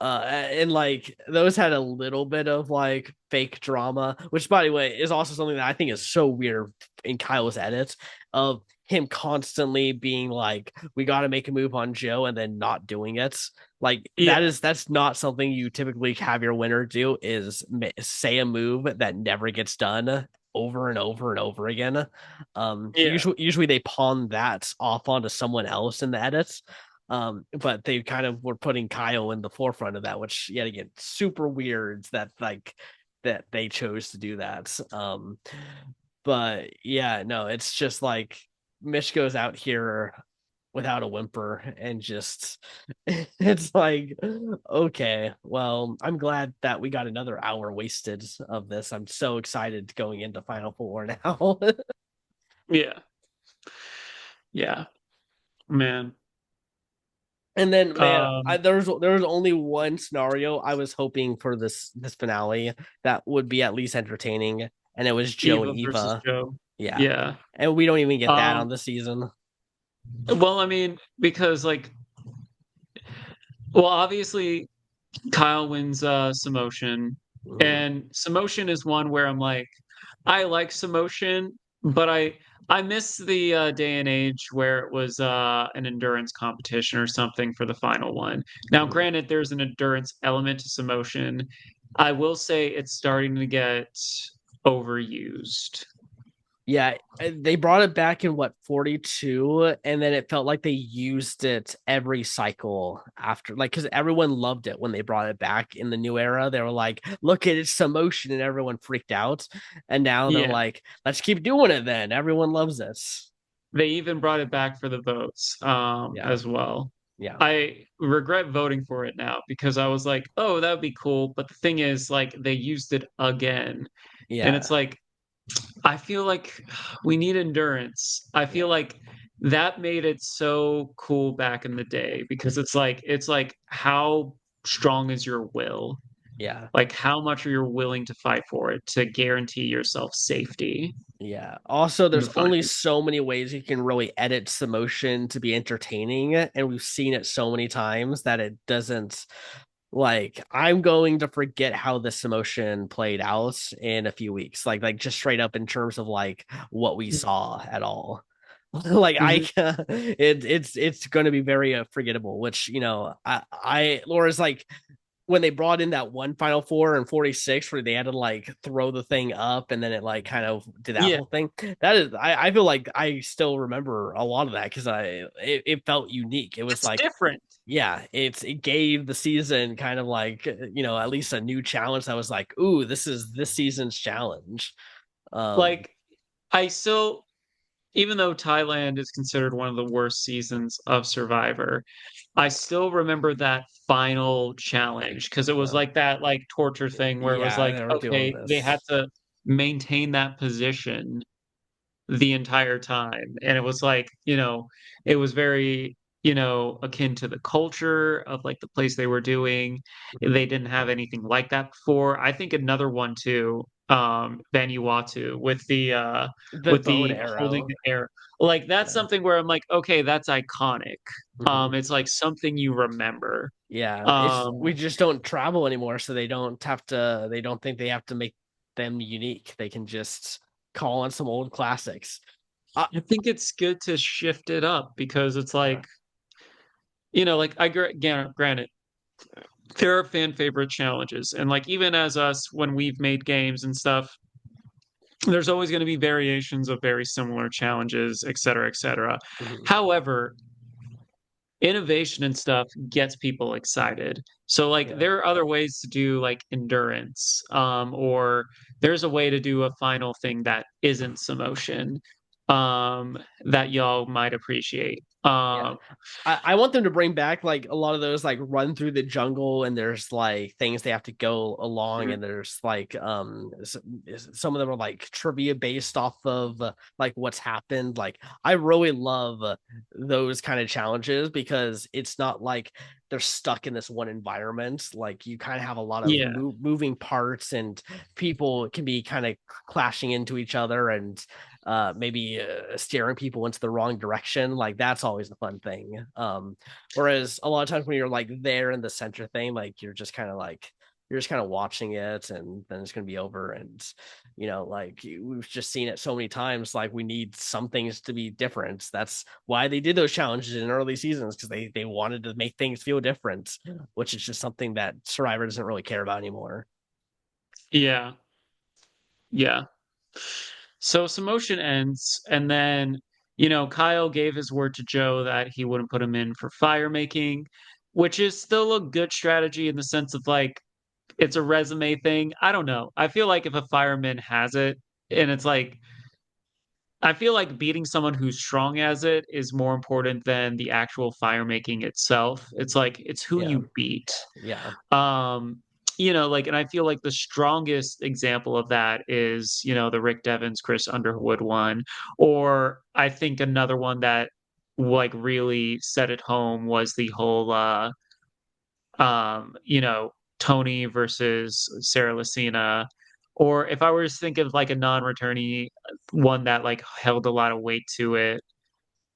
and like those had a little bit of like fake drama, which by the way is also something that I think is so weird in Kyle's edits of him constantly being like, we got to make a move on Joe and then not doing it. Like Yeah, that's not something you typically have your winner do is say a move that never gets done over and over and over again. yeah, Usually they pawn that off onto someone else in the edits. But they kind of were putting Kyle in the forefront of that, which yet again, super weird that like that they chose to do that. But yeah, no, it's just like Mitch goes out here without a whimper and just it's like okay, well, I'm glad that we got another hour wasted of this. I'm so excited going into Final Four now. yeah, yeah, man. And then, man, Um, there was only one scenario I was hoping for this finale that would be at least entertaining, and it was Joe and Eva versus Eva. Joe. Yeah, Yeah. and we don't even get that Um, on the season. well, I mean, because like, well, obviously Kyle wins Samotion, Mhm. and Samotion is one where I'm like, I like Samotion, but I miss the day and age where it was an endurance competition or something for the final one. Now, Mhm. granted, there's an endurance element to Samotion. I will say it's starting to get overused. Yeah, they brought it back in what 42, and then it felt like they used it every cycle after, like, because everyone loved it when they brought it back in the new era. They were like, "Look at its emotion," and everyone freaked out. And now they're Yeah, like, "Let's keep doing it." Then everyone loves it. they even brought it back for the votes Yeah, as well. yeah, I regret voting for it now because I was like, oh, that would be cool. But the thing is, like, they used it again. And it's yeah, like, I feel like we need endurance. I yeah, feel like that made it so cool back in the day because it's like how strong is your will? yeah. Like how much are you willing to fight for it to guarantee yourself safety Yeah. Also, in there's the only final? so many ways you can really edit some motion to be entertaining, and we've seen it so many times that it doesn't like I'm going to forget how this emotion played out in a few weeks. Like just straight up in terms of like what we saw at all. Like I Mhm. it's going to be very forgettable, which I Laura's like when they brought in that one Final Four and 46 where they had to like throw the thing up and then it like kind of did that Yeah, whole thing. That is I feel like I still remember a lot of that because it felt unique. It was it's like different. yeah, it gave the season kind of like at least a new challenge that was like, ooh, this is this season's challenge. Um Like I still even though Thailand is considered one of the worst seasons of Survivor, I still remember that final challenge because it was uh, like that like torture thing where it was yeah, like, they were doing okay, they had this. to maintain that position the entire time. And it was like, it was very, akin to the culture of like the place they were doing. They didn't have anything like that before. I think another one too, Vanuatu The with bow and the holding arrow. the air. Like that's Yeah. something where I'm like, okay, that's iconic. Mhm. It's like something you remember. Yeah, it's Um, we just don't travel anymore, so they don't think they have to make them unique. They can just call on some old classics. Uh, I think it's good to shift it up because it's yeah. like, like granted. there are fan favorite challenges. And like even as us, when we've made games and stuff, there's always going to be variations of very similar challenges, et cetera, et cetera. Mhm. However, innovation and stuff gets people excited. So like Yeah. there are other ways to do like endurance, or there's a way to do a final thing that isn't Samotion, that y'all might appreciate. Yeah. I want them to bring back like a lot of those like run through the jungle and there's like things they have to go along and there's like some of them are like trivia based off of like what's happened. Like I really love those kind of challenges because it's not like they're stuck in this one environment. Like you kind of have a lot of Yeah, moving parts and people can be kind of clashing into each other and maybe steering people into the wrong direction. Like that's always the fun thing. Whereas a lot of times when you're like there in the center thing, like you're just kind of watching it and then it's going to be over. And, like we've just seen it so many times. Like we need some things to be different. That's why they did those challenges in early seasons because they wanted to make things feel different, which is just something that Survivor doesn't really care about anymore. yeah, yeah. So Samotion ends, and then, Kyle gave his word to Joe that he wouldn't put him in for fire making, which is still a good strategy in the sense of like it's a resume thing. I don't know. I feel like if a fireman has it, and it's like, I feel like beating someone who's strong as it is more important than the actual fire making itself. It's like, it's who Yeah. you beat. Yeah. Um, like, and I feel like the strongest example of that is, the Rick Devens, Chris Underwood one, or I think another one that like really set it home was the whole, um, you know, Tony versus Sarah Lucina. Or if I were to think of like a non-returnee one that like held a lot of weight to it,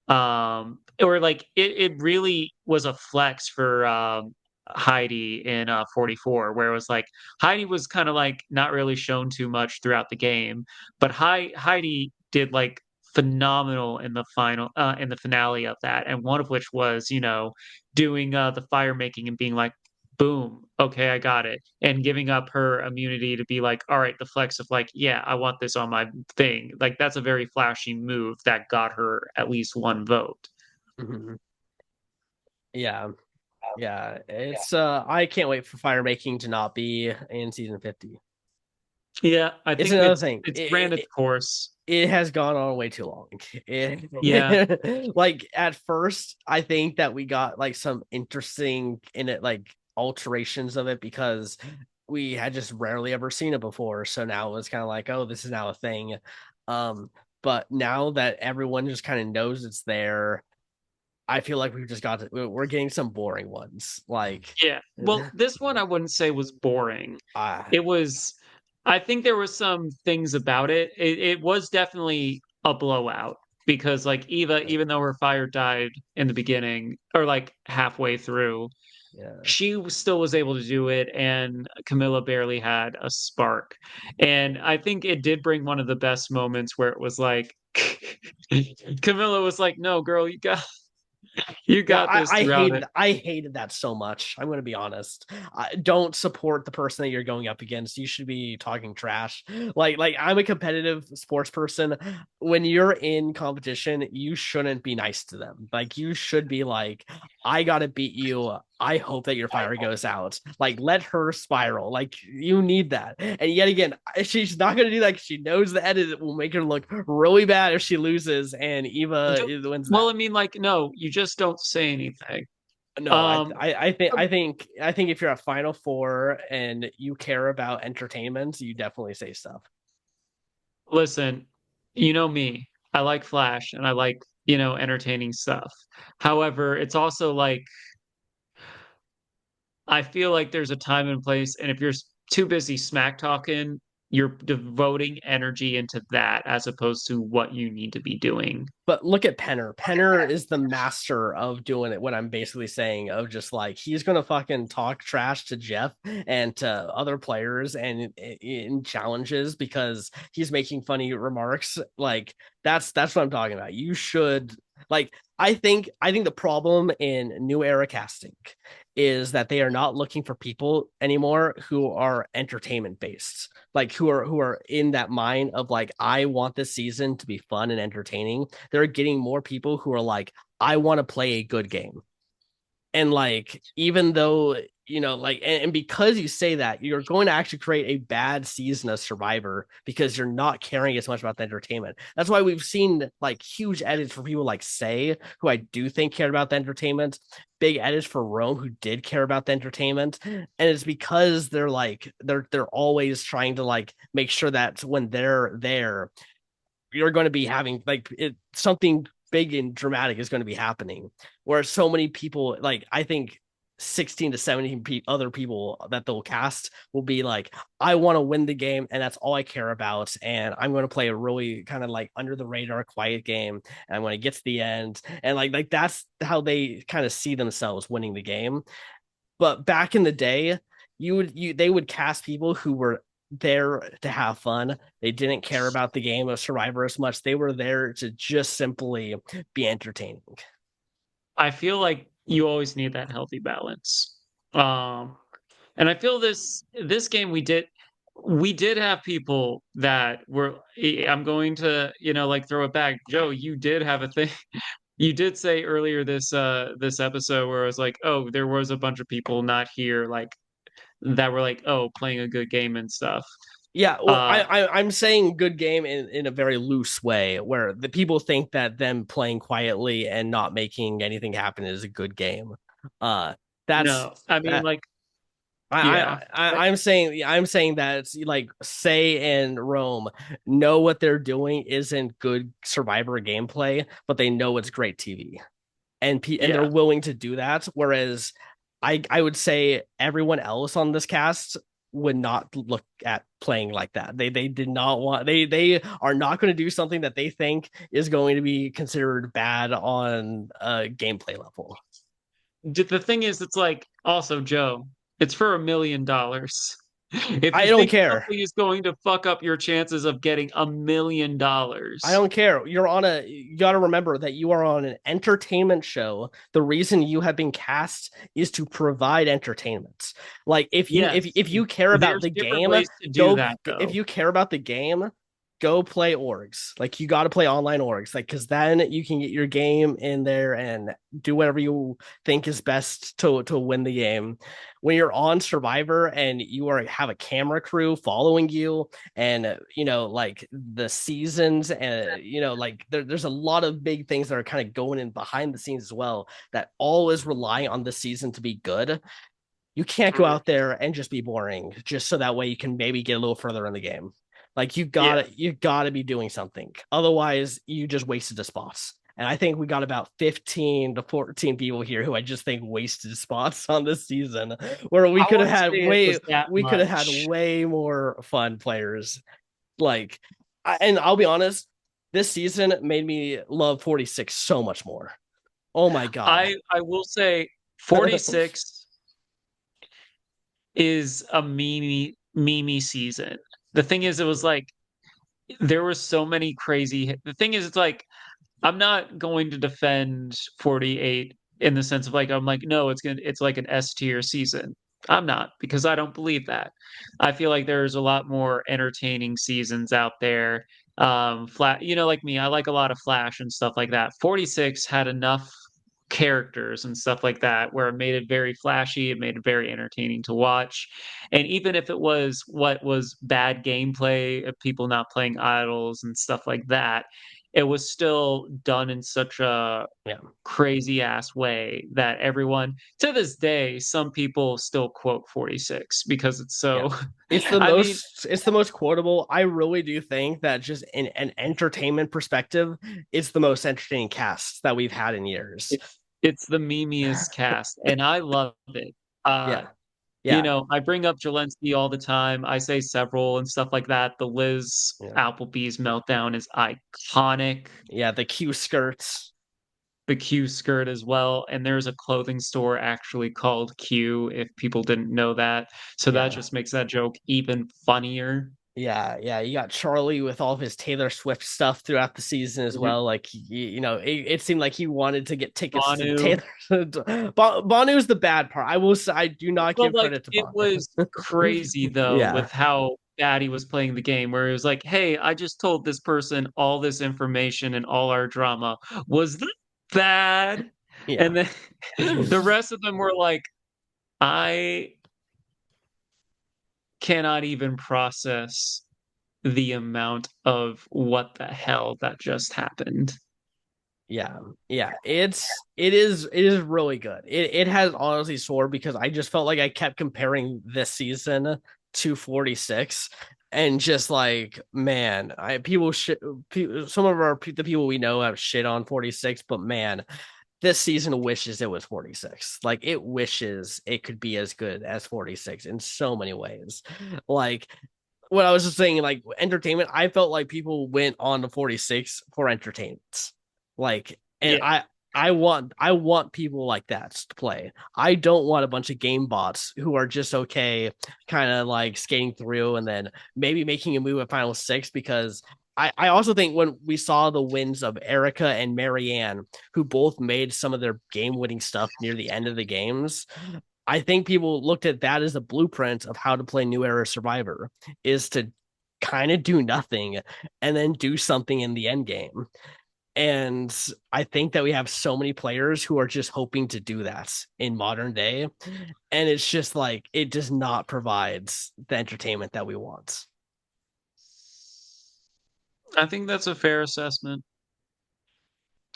or like it really was a flex for Heidi in 44, where it was like Heidi was kind of like not really shown too much throughout the game, but Heidi did like phenomenal in the finale of that, and one of which was doing the fire making and being like, boom, okay, I got it, and giving up her immunity to be like, all right, the flex of like, yeah, I want this on my thing. Like that's a very flashy move that got her at least one vote. Mhm. Yeah. Yeah, it's I can't wait for fire making to not be in season 50. Yeah, I It's think another it's thing. it's ran its course. It has gone on way too long. Yeah, Like at first, I think that we got like some interesting in it, like alterations of it because we had just rarely ever seen it before. So now it's kind of like, oh, this is now a thing. Um, but now that everyone just kind of knows it's there, I feel like we've just got we're getting some boring ones. Like, yeah. Well, this one I wouldn't say was boring. uh, It was, I think there was some things about it. It was definitely a blowout because like Eva, even though her fire died in the beginning or like halfway through, yeah. still was able to do it, and Camilla barely had a spark. And I think it did bring one of the best moments where it was like Camilla was like, "No, girl, you Yeah, got this throughout it." I hated that so much. I'm gonna be honest. I don't support the person that you're going up against. You should be talking trash. Like I'm a competitive sports person. When you're in competition, you shouldn't be nice to them. Like you should be like, I gotta beat you. I hope that your fire goes out. Like let her spiral. Like you need that. And yet again, she's not gonna do that because she knows the edit will make her look really bad if she loses, and Eva wins Well, that. I mean, like, no, you just don't say anything. No, Um, I think if you're a Final Four and you care about entertainment, you definitely say stuff. Listen, you know me. I like Flash and I like, entertaining stuff. However, it's also like I feel like there's a time and place, and if you're too busy smack talking, you're devoting energy into that as opposed to what you need to be doing. But look at Penner. Penner is the master of doing it. What I'm basically saying of just like he's gonna fucking talk trash to Jeff and to other players and in challenges because he's making funny remarks. Like that's what I'm talking about. You should like I think the problem in new era casting is that they are not looking for people anymore who are entertainment based, like who are in that mind of like, I want this season to be fun and entertaining. They're getting more people who are like, I want to play a good game. And like, even though, like, and because you say that, you're going to actually create a bad season of Survivor because you're not caring as much about the entertainment. That's why we've seen like huge edits for people like Say, who I do think cared about the entertainment, big edits for Rome, who did care about the entertainment. And it's because they're like, they're always trying to like make sure that when they're there, you're going to be having like something big and dramatic is going to be happening. Whereas so many people, like, I think 16 to 17 other people that they'll cast will be like, I want to win the game and that's all I care about. And I'm going to play a really kind of like under the radar, quiet game. And I'm going to get to the end. And like that's how they kind of see themselves winning the game. But back in the day, they would cast people who were there to have fun. They didn't care about the game of Survivor as much. They were there to just simply be entertaining. I feel like you always need that healthy balance. Um, and I feel this game we did have people that were I'm going to, like throw it back. Joe, you did have a thing. You did say earlier this episode where it was like, oh, there was a bunch of people not here like that were like, oh, playing a good game and stuff. Yeah, well, Uh I'm saying good game in a very loose way, where the people think that them playing quietly and not making anything happen is a good game. That's no, I mean that like yeah. I'm saying that it's like Say and Rome know what they're doing isn't good Survivor gameplay, but they know it's great TV, and they're Yeah. willing to do that. Whereas I would say everyone else on this cast would not look at playing like that. They did not want they are not going to do something that they think is going to be considered bad on a gameplay level. The thing is, it's like also Joe, it's for $1 million. If I you don't think care. something is going to fuck up your chances of getting I $1 million, don't care. You got to remember that you are on an entertainment show. The reason you have been cast is to provide entertainment. Like yes, if you care about there's the different game, ways to do that if though. you care about the game, go play orgs. Like you got to play online orgs. Like cuz then you can get your game in there and do whatever you think is best to win the game. When you're on Survivor and you are have a camera crew following you, and like the seasons, and like there's a lot of big things that are kind of going in behind the scenes as well, that always rely on the season to be good. You can't go Mm. out there and just be boring just so that way you can maybe get a little further in the game. Like Yeah. you gotta be doing something, otherwise you just wasted a spot. And I think we got about 15 to 14 people here who I just think wasted spots on this season, where I wouldn't say it was that we could have had much. way more fun players. Like, and I'll be honest, this season made me love 46 so much more. Oh my god. I will say 46 is a meme season. The thing is, it was like there were so many crazy. The thing is, it's like I'm not going to defend 48 in the sense of like I'm like no, it's like an S tier season. I'm not because I don't believe that. I feel like there's a lot more entertaining seasons out there. Flat, like me, I like a lot of Flash and stuff like that. 46 had enough characters and stuff like that where it made it very flashy, it made it very entertaining to watch. And even if it was what was bad gameplay of people not playing idols and stuff like that, it was still done in such a Yeah. crazy ass way that everyone to this day some people still quote 46 because it's Yeah. so It's the I mean most quotable. I really do think that just in an entertainment perspective, it's the most entertaining cast that we've had in years. it's the memeiest cast and I love it. uh Yeah. Yeah. I bring up Jelensky all the time. I say several and stuff like that. The Liz Yeah. Applebee's meltdown is iconic. Yeah. The Q skirts. The Q skirt as well. And there's a clothing store actually called Q, if people didn't know that. So that Yeah. just makes that joke even funnier. Yeah, you got Charlie with all of his Taylor Swift stuff throughout the season as Mhm. well. Like, it seemed like he wanted to get tickets to Manu. Taylor. Bonu's the bad part. I will say, I do not But give like credit to it Bonu. was crazy though Yeah, with how bad he was playing the game, where he was like, "Hey, I just told this person all this information and all our drama. Was that bad?" yeah, And then the rest of them were like, "I cannot even process the amount of what the hell that just happened." yeah, yeah. It is really good. It has honestly soared because I just felt like I kept comparing this season to 46 and just like, man, I people shit people, some of the people we know have shit on 46, but man, this season wishes it was 46. Like, it wishes it could be as good as 46 in so many ways. Like, what I was just saying, like, entertainment, I felt like people went on to 46 for entertainment. Like, and Yeah. I want people like that to play. I don't want a bunch of game bots who are just okay, kind of like skating through and then maybe making a move at final six, because I also think when we saw the wins of Erica and Marianne, who both made some of their game winning stuff near the end of the games, I think people looked at that as a blueprint of how to play New Era Survivor, is to kind of do nothing and then do something in the end game. And I think that we have so many players who are just hoping to do that in modern day. And it's just like, it does not provide the entertainment that we want. I think that's a fair assessment.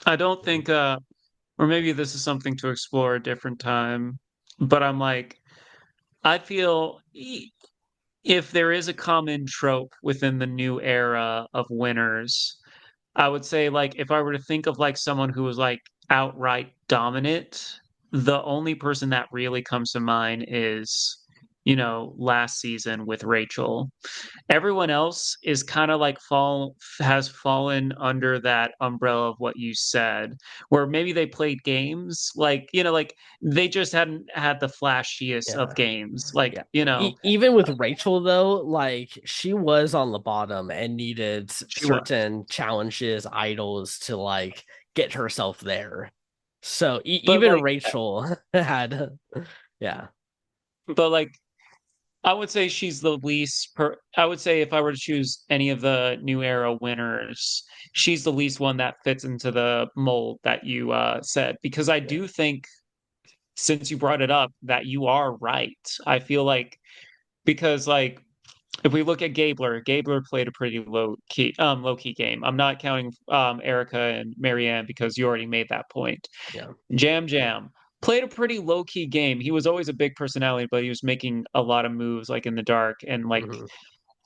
I don't think or maybe this is something to explore a different time, but I'm like I feel if there is a common trope within the new era of winners, I would say, like, if I were to think of, like, someone who was, like, outright dominant, the only person that really comes to mind is, last season with Rachel. Everyone else is kinda, like, fall has fallen under that umbrella of what you said, where maybe they played games, like, like, they just hadn't had the flashiest of Yeah. games, like, Yeah. Even with Rachel though, like, she was on the bottom and needed she was. certain challenges, idols to like get herself there. So But, even like Rachel had, yeah, but, like, I would say she's the least I would say if I were to choose any of the new era winners, she's the least one that fits into the mold that you said. Because I yeah, do think, since you brought it up, that you are right. I feel like because like if we look at Gabler played a pretty low key game. I'm not counting Erica and Marianne because you already made that point. yeah, Jam Jam played a pretty low key game. He was always a big personality, but he was making a lot of moves like in the dark and like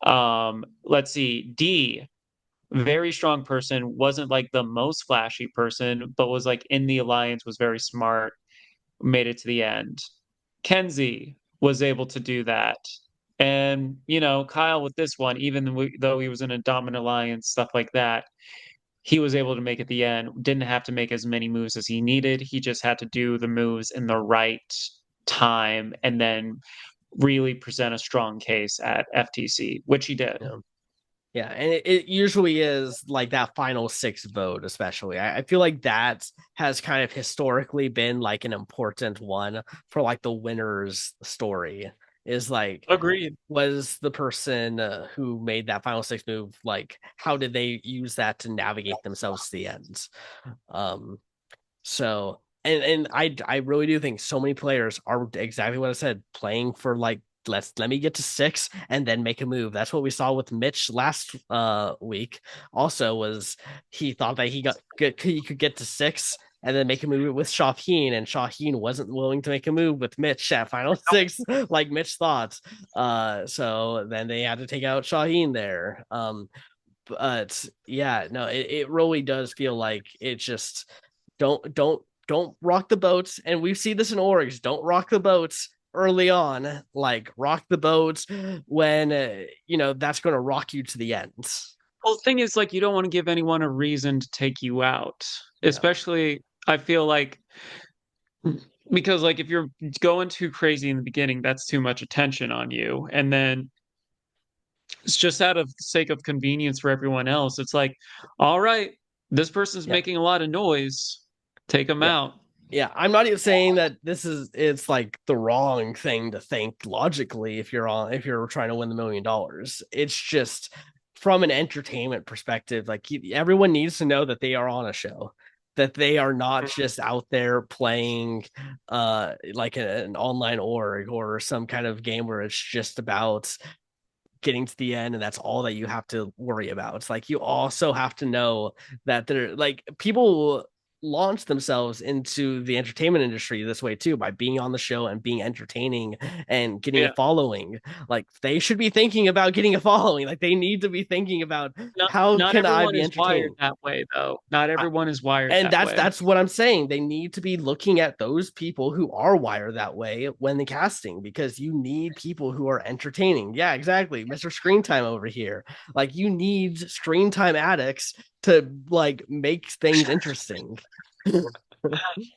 hmm, let's see, D, very strong person, wasn't like the most flashy person, but was like in the alliance, was very smart, made it to the end. Kenzie was able to do that. And, Kyle with this one, even though he was in a dominant alliance, stuff like that, he was able to make it the end. Didn't have to make as many moves as he needed. He just had to do the moves in the right time and then really present a strong case at FTC, which he did. yeah. Yeah, and it usually is like that final six vote, especially. I feel like that has kind of historically been like an important one for like the winner's story. Is like, Agreed. was the person who made that final six move, like, how did they use that to navigate themselves to the end? Um, so and I really do think so many players are exactly what I said, playing for like, let me get to six and then make a move. That's what we saw with Mitch last week. Also, was he thought that he could get to six and then make a move with Shaheen, and Shaheen wasn't willing to make a move with Mitch at final six, like Mitch thought. So then they had to take out Shaheen there. But yeah, no, it really does feel like it just don't rock the boats. And we see this in orgs. Don't rock the boats early on. Like, rock the boats when that's going to rock you to the end. Well, the thing is, like, you don't want to give anyone a reason to take you out, Yeah, especially, I feel like, because, like, if you're going too crazy in the beginning, that's too much attention on you. And then it's just out of the sake of convenience for everyone else. It's like, all right, this person's Yeah. making a lot of noise. Take them Yeah. out. Yeah, I'm not even saying that it's like the wrong thing to think logically if you're trying to win the $1 million. It's just from an entertainment perspective, like everyone needs to know that they are on a show, that they are not just out there playing like an online org or some kind of game where it's just about getting to the end and that's all that you have to worry about. It's like you also have to know that they're like people launch themselves into the entertainment industry this way too by being on the show and being entertaining and getting a Yeah. following. Like they should be thinking about getting a following. Like they need to be thinking about Not how not can I everyone be is wired entertaining. that way though. Not everyone is wired And that that's way. that's what I'm saying. They need to be looking at those people who are wired that way when the casting, because you need people who are entertaining. Yeah, exactly. Mr. Screen Time over here. Like you need screen time addicts to like make things interesting.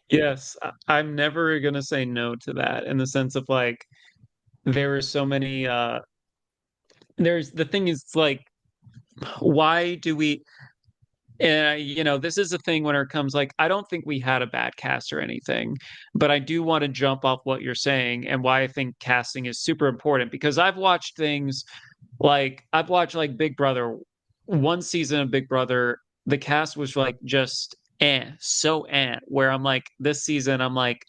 Yes, I'm never gonna say no to that in the sense of like there are so many there's the thing is like why do we and this is a thing when it comes like I don't think we had a bad cast or anything, but I do want to jump off what you're saying and why I think casting is super important because I've watched like Big Brother, one season of Big Brother, the cast was like just where I'm like this season I'm like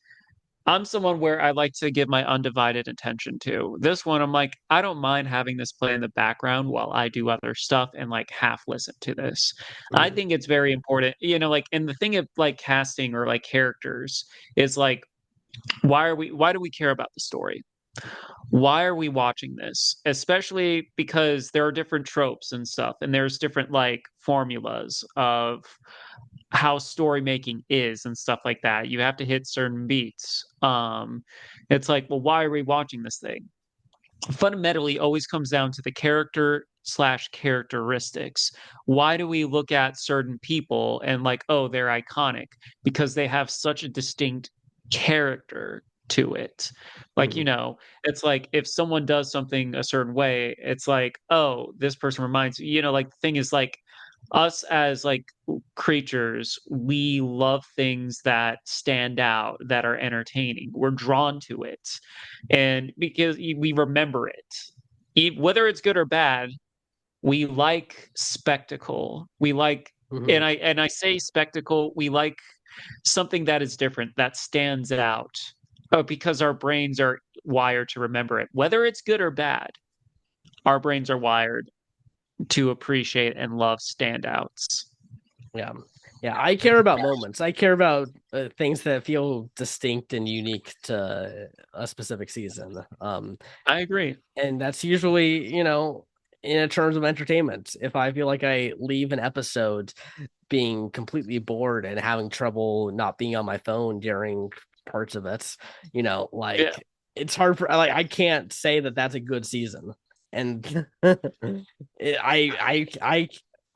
I'm someone where I like to give my undivided attention to. This one, I'm like, I don't mind having this play in the background while I do other stuff and like half listen to this. I Mhm. think it's very important, like, and the thing of like casting or like characters is like, why do we care about the story? Why are we watching this? Especially because there are different tropes and stuff, and there's different like formulas of how story making is and stuff like that. You have to hit certain beats. It's like, well, why are we watching this thing? Fundamentally, always comes down to the character slash characteristics. Why do we look at certain people and like, oh, they're iconic because they have such a distinct character to it. Like, Mhm. it's like if someone does something a certain way, it's like, oh, this person reminds me, like the thing is like us as like creatures, we love things that stand out, that are entertaining. We're drawn to it. And because we remember it, whether it's good or bad, we like spectacle. We like, Mhm. and I say spectacle, we like something that is different, that stands out, because our brains are wired to remember it. Whether it's good or bad, our brains are wired to appreciate and love standouts. Yeah. Yeah, I care about moments. I care about things that feel distinct and unique to a specific season. I agree. And that's usually, in terms of entertainment. If I feel like I leave an episode being completely bored and having trouble not being on my phone during parts of it, Yeah, like it's hard for like I can't say that that's a good season. And I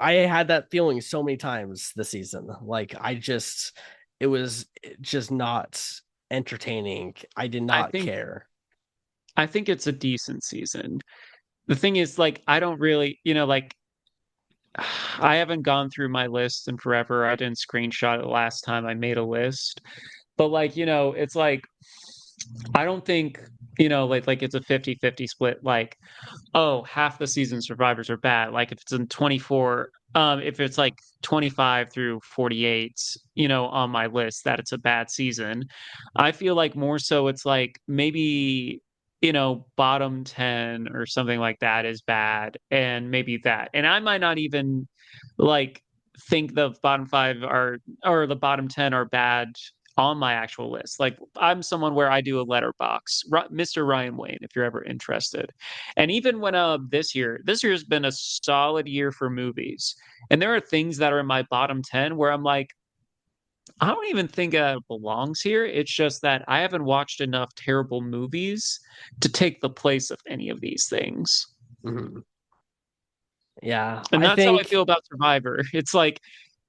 had that feeling so many times this season. Like it was just not entertaining. I did I not think care. I think it's a decent season. The thing is, like, I don't really, like, I haven't gone through my list in forever. I didn't screenshot it last time I made a list. But like, it's like I don't think, like it's a 50-50 split. Like, oh, half the season survivors are bad. Like if it's in 24, if it's like 25 through 48, on my list that it's a bad season. I feel like more so it's like maybe, bottom 10 or something like that is bad and maybe that. And I might not even like think the bottom 5 are or the bottom 10 are bad on my actual list. Like I'm someone where I do a letterbox, Mr. Ryan Wayne, if you're ever interested. And even when this year's been a solid year for movies. And there are things that are in my bottom 10 where I'm like, I don't even think it belongs here. It's just that I haven't watched enough terrible movies to take the place of any of these things. Mhm. Yeah, And I that's how I think feel about Survivor. It's like,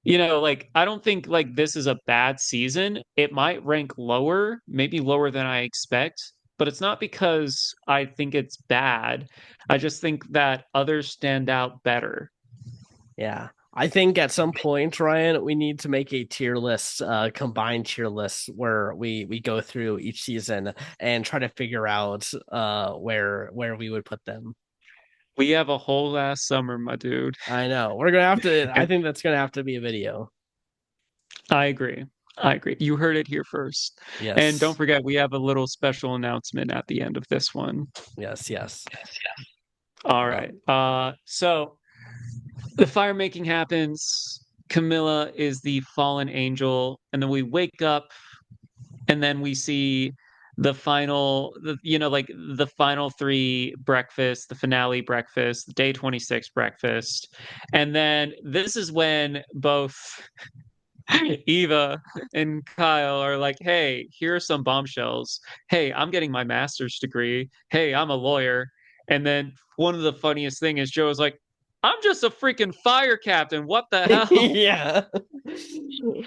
like I don't think like this is a bad season. It might rank lower, maybe lower than I expect, but it's not because I think it's bad. I just think that others stand out better. Yeah. I think at some point, Ryan, we need to make a tier list, combined tier list where we go through each season and try to figure out where we would put them. We have a whole last summer, my dude. I know. We're gonna have to I And think that's gonna have to be a video. I agree. I agree. You heard it here first. And don't Yes. forget, we have a little special announcement at the end of this one. Yes, yes. All right. Um So the fire making happens. Camilla is the fallen angel, and then we wake up, and then we see like the final three breakfast, the finale breakfast, the day 26 breakfast. And then this is when both Eva and Kyle are like, hey, here are some bombshells. Hey, I'm getting my master's degree. Hey, I'm a lawyer. And then one of the funniest thing is Joe is like, I'm just a freaking fire captain. What the hell? yeah.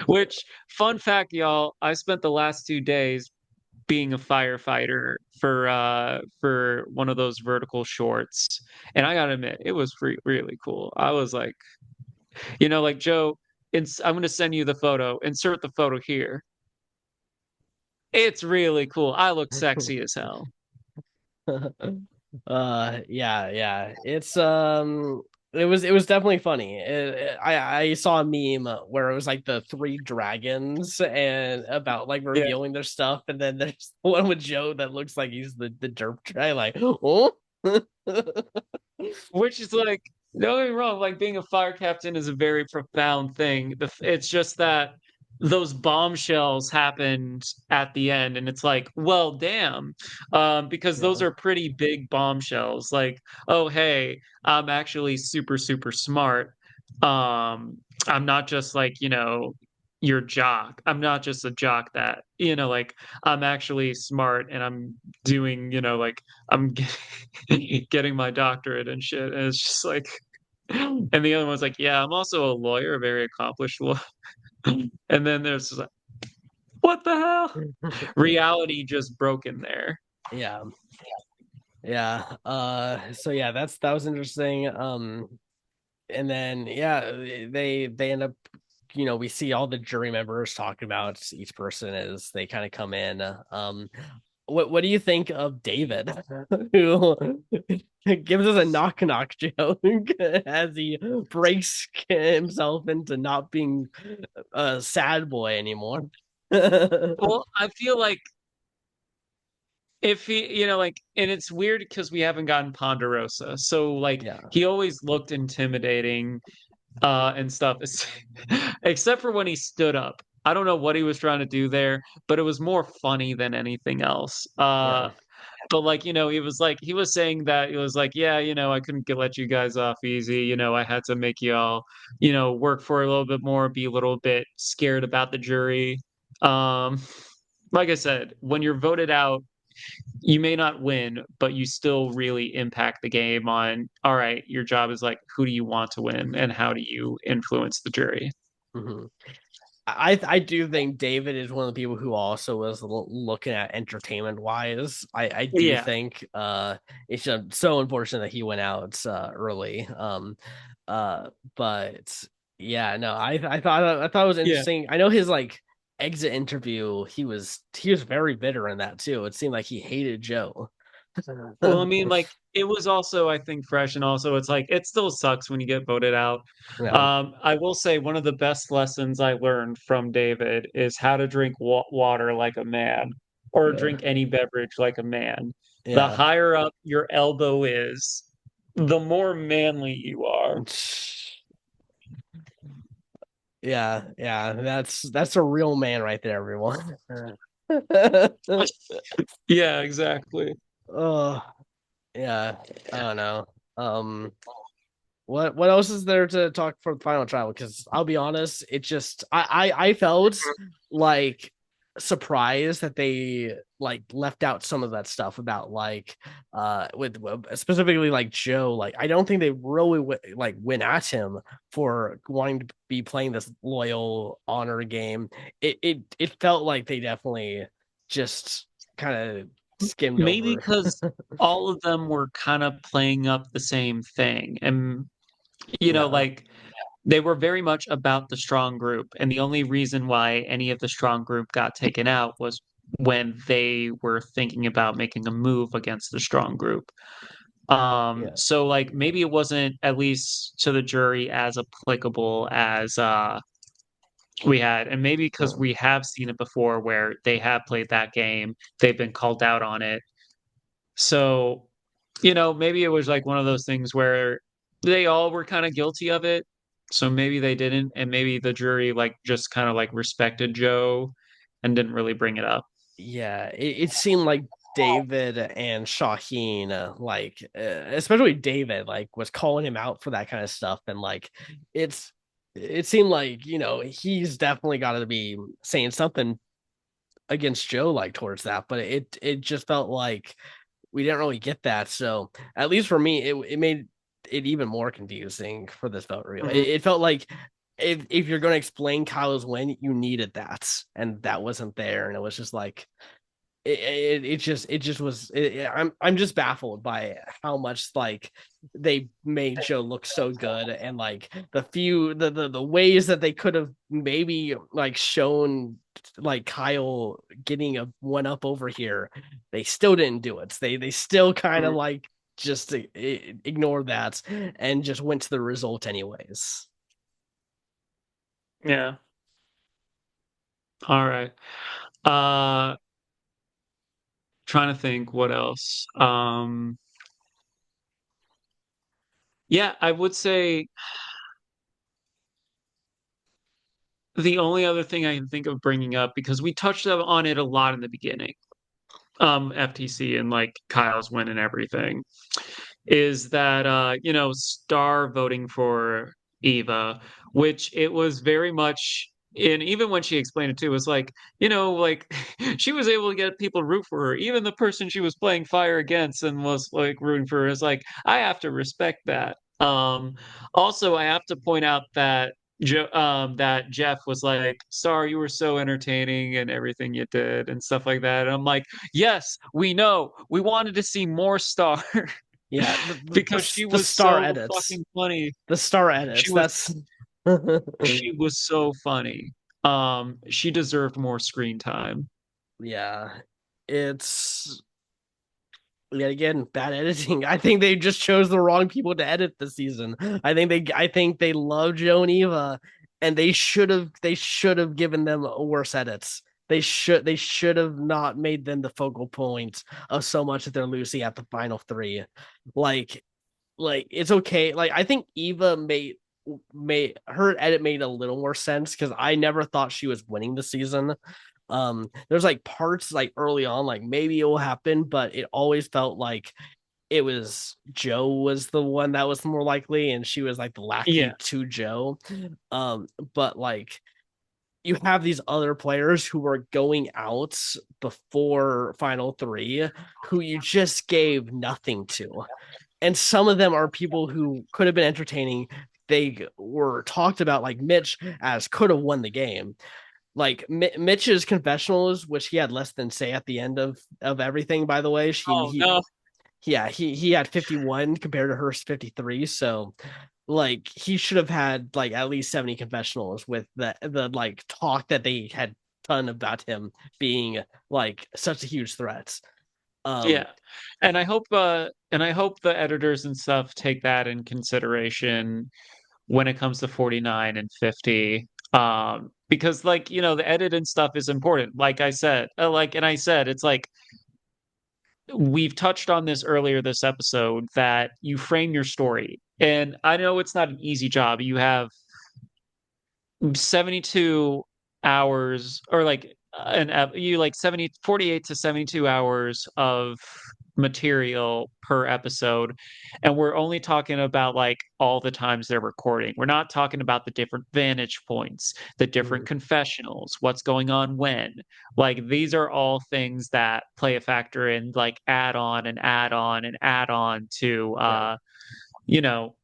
Which, fun fact, y'all, I spent the last 2 days being a firefighter for one of those vertical shorts. And I gotta admit, it was really cool. I was like, like Joe, I'm gonna send you the photo. Insert the photo here. It's really cool. I look sexy as hell. Yeah, yeah. It was definitely funny. I saw a meme where it was like the three dragons and about like Yeah. revealing their stuff, and then there's one with Joe that looks like he's the derp guy, like, oh. Which is like, don't get me wrong, like being a fire captain is a very profound thing. It's just that those bombshells happened at the end, and it's like, well, damn, because those Yeah. are pretty big bombshells. Like, oh, hey, I'm actually super, super smart. I'm not just like, your jock. I'm not just a jock that, like I'm actually smart and I'm doing, like I'm getting my doctorate and shit. And it's just like, and the other one's like, yeah, I'm also a lawyer, a very accomplished lawyer. And then there's just like, what the hell? Reality just broke in there. Yeah. Yeah. So yeah, that was interesting. And then yeah, they end up, we see all the jury members talking about each person as they kind of come in. What do you think of David, who gives us a knock knock joke as he breaks himself into not being a sad boy anymore? Well, I feel like if he, like, and it's weird because we haven't gotten Ponderosa. So like Yeah, he always looked intimidating and stuff. Except for when he stood up. I don't know what he was trying to do there, but it was more funny than anything else. yeah, But like, he was saying that it was like, yeah, I couldn't let you guys off easy. I had to make y'all, work for a little bit more, be a little bit scared about the jury. Um, like I said, when you're voted out, you may not win, but you still really impact the game on, all right, your job is like, who do you want to win and how do you influence the jury? hmm I do think David is one of the people who also was looking at entertainment wise. I do Yeah. think it's just so unfortunate that he went out early. But yeah, no, I thought it was Yeah. interesting. I know his like exit interview, he was very bitter in that too. It seemed like he hated Joe. Well, I mean, like, it was also, I think, fresh, and also it's like it still sucks when you get voted out. Yeah, I will say one of the best lessons I learned from David is how to drink water like a man, or yeah, drink any beverage like a man. The yeah. higher up your elbow is, the more manly you are. Yeah, yeah, that's a real man right there, everyone. Yeah, exactly. Oh, yeah. I don't know. Um, what else is there to talk for the final trial? Because I'll be honest, it just I felt like surprised that they like left out some of that stuff about like with specifically like Joe. Like I don't think they really like went at him for wanting to be playing this loyal honor game. It felt like they definitely just kind of skimmed Maybe over. because all of them were kind of playing up the same thing. And, Yeah, like they were very much about the strong group. And the only reason why any of the strong group got taken out was when they were thinking about making a move against the strong group. yeah, So like maybe it wasn't at least to the jury as applicable as we had, and maybe because yeah. we have seen it before where they have played that game, they've been called out on it. So, maybe it was like one of those things where they all were kind of guilty of it. So maybe they didn't, and maybe the jury like just kind of like respected Joe and didn't really bring it up. Yeah, it seemed like David and Shaheen, especially David, like was calling him out for that kind of stuff, and like it's it seemed like he's definitely got to be saying something against Joe like towards that, but it just felt like we didn't really get that. So at least for me, it made it even more confusing for this vote reel. It, Mhm. it felt like if you're going to explain Kyle's win, you needed that, and that wasn't there, and it was just like it just was I'm just baffled by how much like they made Joe look so good, and like the ways that they could have maybe like shown like Kyle getting a one up over here, they still didn't do it. They still kind of Mhm. like just ignored that and just went to the result anyways. Yeah. All right. Uh, Trying to think what else. Yeah, I would say the only other thing I can think of bringing up, because we touched on it a lot in the beginning, FTC and like Kyle's win and everything, is that Star voting for Eva, which it was very much, and even when she explained it too, it was like, like she was able to get people to root for her. Even the person she was playing fire against and was like rooting for her is like, I have to respect that. Also, I have to point out that that Jeff was like, "Star, you were so entertaining and everything you did and stuff like that." And I'm like, "Yes, we know. We wanted to see more Star." Yeah, Because she the was star so edits, fucking funny. the star She edits. was That's she was so funny. She deserved more screen time. yeah, it's yet again bad editing. I think they just chose the wrong people to edit this season. I think they love Joe and Eva, and they should have given them worse edits. They should have not made them the focal point of so much that they're losing at the final three. Like it's okay. Like I think Eva made her edit made a little more sense because I never thought she was winning the season. There's like parts like early on, like maybe it will happen, but it always felt like it was Joe was the one that was more likely, and she was like the Yeah, lackey to Joe. But like you have these other players who are going out before final three who you just gave nothing to, and some of them are people who could have been entertaining. They were talked about like Mitch as could have won the game. Like Mitch's confessionals, which he had less than say at the end of everything. By the way, oh no. he had 51 compared to her 53. So like he should have had like at least 70 confessionals with the like talk that they had done about him being like such a huge threat. Um Yeah. And I hope the editors and stuff take that in consideration when it comes to 49 and 50. Because like, the edit and stuff is important. Like I said, and I said, it's like we've touched on this earlier this episode that you frame your story. And I know it's not an easy job. You have 72 hours, or like you like 48 to 72 hours of material per episode, and we're only talking about like all the times they're recording. We're not talking about the different vantage points, the different confessionals, what's going on when. Like these are all things that play a factor in, like add on and add on and add on to yeah. you know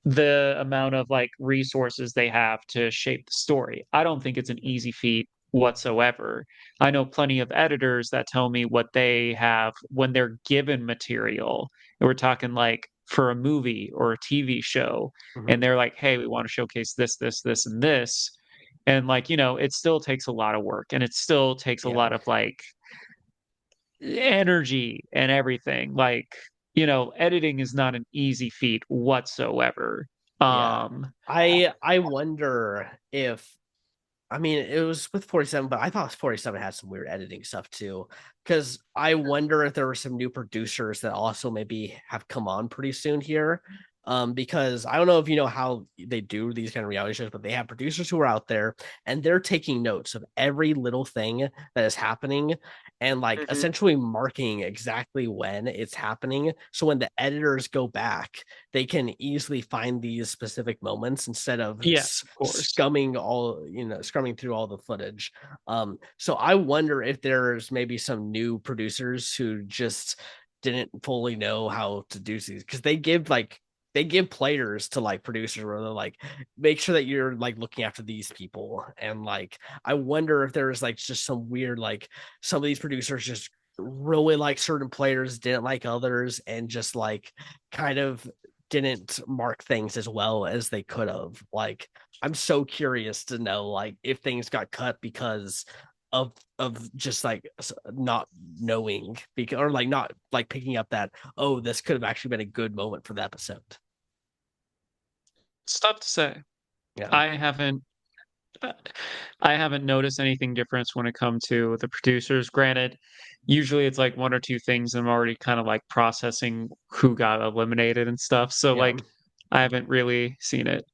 the amount of like resources they have to shape the story. I don't think it's an easy feat. whatsoever. I know plenty of editors that tell me what they have when they're given material. And we're talking like for a movie or a TV show, Mhm. and they're like, hey, we want to showcase this, this, this, and this. And like, it still takes a lot of work and it still takes a lot Yeah. of like energy and everything. Like, editing is not an easy feat whatsoever. Yeah. Um, I wonder if I mean, it was with 47, but I thought 47 had some weird editing stuff too. Because I wonder if there were some new producers that also maybe have come on pretty soon here. Because I don't know if you know how they do these kind of reality shows, but they have producers who are out there and they're taking notes of every little thing that is happening and like mhm. essentially marking exactly when it's happening. So when the editors go back, they can easily find these specific moments instead of Yes, of course. scumming through all the footage. So I wonder if there's maybe some new producers who just didn't fully know how to do these because they give players to like producers where they're like make sure that you're like looking after these people and like I wonder if there's like just some weird like some of these producers just really like certain players didn't like others and just like kind of didn't mark things as well as they could have. Like, I'm so curious to know like if things got cut because of just like not knowing because or like not like picking up that oh this could have actually been a good moment for the episode. It's tough to say. Yeah. I haven't uh, I haven't noticed anything different when it comes to the producers. Granted, usually it's like one or two things I'm already kind of like processing who got eliminated and stuff. So Yeah. like I haven't really seen it.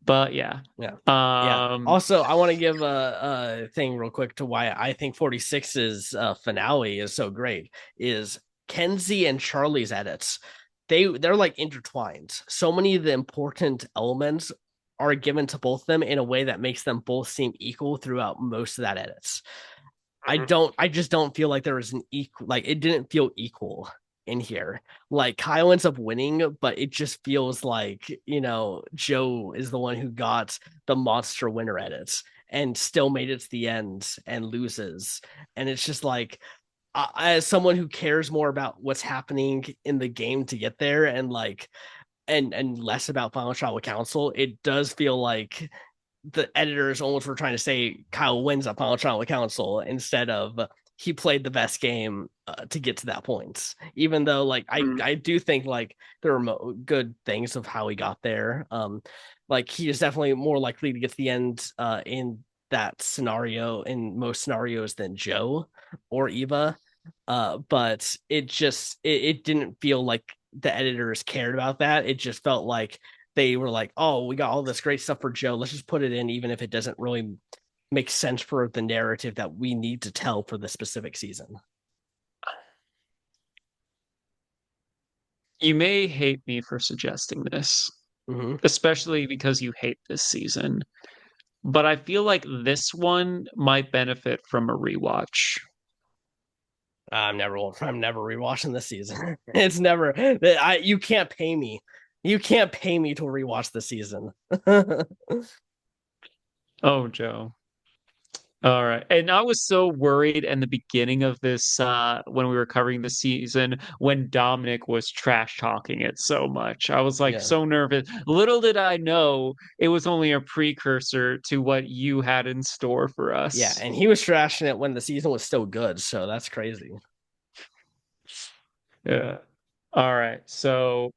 But yeah. Yeah. Yeah. Um Also, I want to give a thing real quick to why I think 46's finale is so great is Kenzie and Charlie's edits. They're like intertwined. So many of the important elements are given to both of them in a way that makes them both seem equal throughout most of that edits. Mhm. I just don't feel like there was an equal like it didn't feel equal in here. Like Kyle ends up winning, but it just feels like, Joe is the one who got the monster winner edits and still made it to the end and loses. And it's just like as someone who cares more about what's happening in the game to get there and like and less about Final Tribal Council, it does feel like the editors almost were trying to say Kyle wins at Final Tribal Council instead of he played the best game to get to that point. Even though, like, Mhm. I do think like there are good things of how he got there. Like he is definitely more likely to get to the end in that scenario in most scenarios than Joe or Eva. But it didn't feel like the editors cared about that. It just felt like they were like, "Oh, we got all this great stuff for Joe. Let's just put it in, even if it doesn't really make sense for the narrative that we need to tell for the specific season." You may hate me for suggesting this, Mm-hmm. especially because you hate this season. But I feel like this one might benefit from a rewatch. I'm never rewatching this season. It's never. You can't pay me. You can't pay me to rewatch the season. Oh, Joe. All right. And I was so worried in the beginning of this when we were covering the season when Dominic was trash talking it so much. I was like Yeah, so nervous. Little did I know it was only a precursor to what you had in store for yeah, us. and he was trashing it when the season was still good, so that's crazy. Yeah. All right. So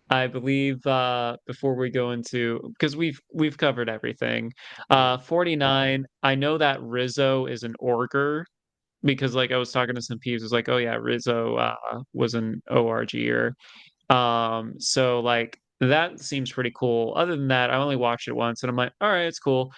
I believe before we go into because we've covered everything. Mhm. 49, I know that Rizzo is an Orger because like I was talking to some peeps, it was like, oh yeah, Rizzo was an ORGer. So like that seems pretty cool. Other than that, I only watched it once and I'm like, all right, it's cool.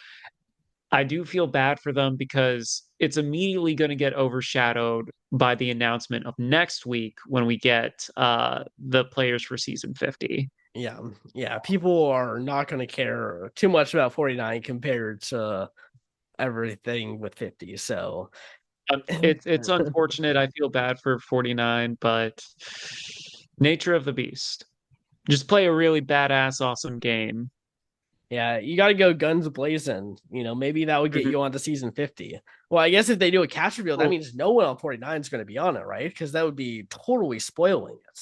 I do feel bad for them because it's immediately going to get overshadowed by the announcement of next week when we get the players for season 50. Yeah, yeah, people are not going to care too much about 49 compared to everything with 50. So, It's unfortunate. I feel bad for 49, but nature of the beast. Just play a really badass, awesome game. Yeah, you got to go guns blazing. Maybe that would get Mhm. you on to season 50. Well, I guess if they do a cast reveal, that Well, means no one on 49 is going to be on it, right? Because that would be totally spoiling it.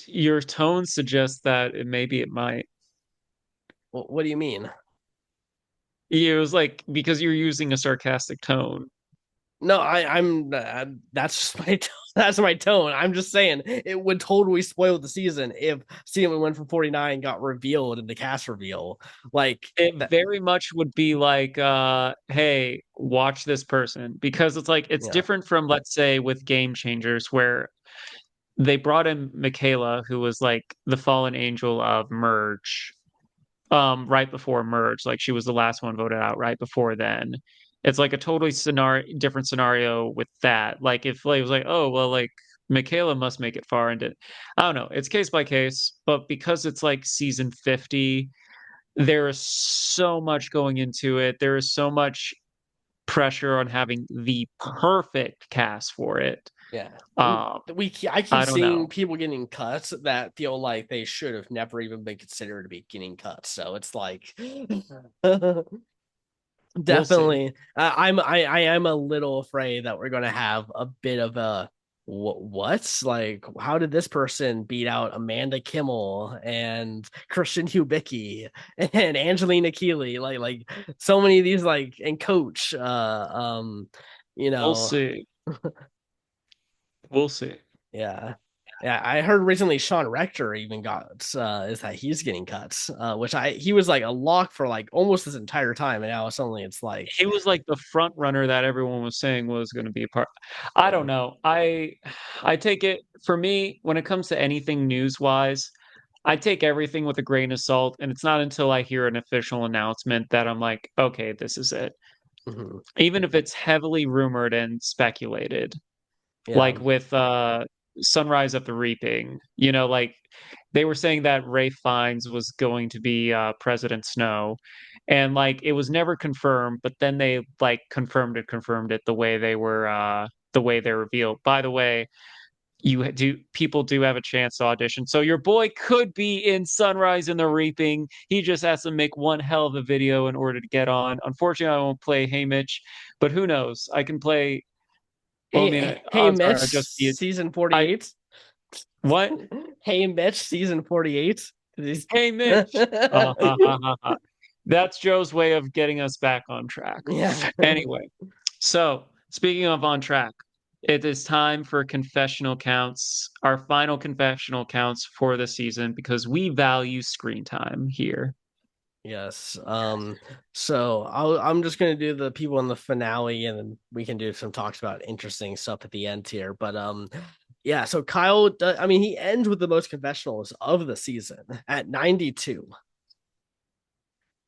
your tone suggests that maybe it might. Well, what do you mean? It was like because you're using a sarcastic tone. No, I'm that's just my that's my tone. I'm just saying it would totally spoil the season if season 1 from 49 got revealed in the cast reveal. Like It that, very much would be like, hey, watch this person. Because it's like it's yeah. different from, let's say, with Game Changers, where they brought in Michaela, who was like the fallen angel of Merge, right before Merge. Like she was the last one voted out right before then. It's like a totally different scenario with that. Like if like, it was like, oh well, like Michaela must make it far into, I don't know. It's case by case, but because it's like season 50, there is so much going into it. There is so much pressure on having the perfect cast for it. Yeah. Um, I keep I don't seeing know. people getting cuts that feel like they should have never even been considered to be getting cuts. So it's like We'll see. definitely I am a little afraid that we're going to have a bit of a what? Like how did this person beat out Amanda Kimmel and Christian Hubicki and Angelina Keeley? Like so many of these like and coach you We'll know see. We'll see. yeah. Yeah, I heard recently Sean Rector even got is that he's getting cuts, which he was like a lock for like almost this entire time, and now suddenly it's like, He was like the front runner that everyone was saying was going to be a part. I don't yeah, know. I take it for me when it comes to anything news wise, I take everything with a grain of salt, and it's not until I hear an official announcement that I'm like, okay, this is it. mhm, Even if it's heavily rumored and speculated, yeah, like with Sunrise of the Reaping, like they were saying that Ray Fiennes was going to be President Snow, and like it was never confirmed, but then they like confirmed it the way they revealed. By the way, people do have a chance to audition. So your boy could be in Sunrise and the Reaping. He just has to make one hell of a video in order to get on. Unfortunately, I won't play Hey Mitch, but who knows? I can play. Well, I mean, Hey odds Mitch are I just be season I 48. what? Hey Mitch season 48. Hey Mitch. That's Joe's way of getting us back on track. Yeah. Anyway, so speaking of on track, it is time for confessional counts, our final confessional counts for the season because we value screen time here. Yes. So I'm just gonna do the people in the finale, and then we can do some talks about interesting stuff at the end here. But yeah. So Kyle, I mean, he ends with the most confessionals of the season at 92.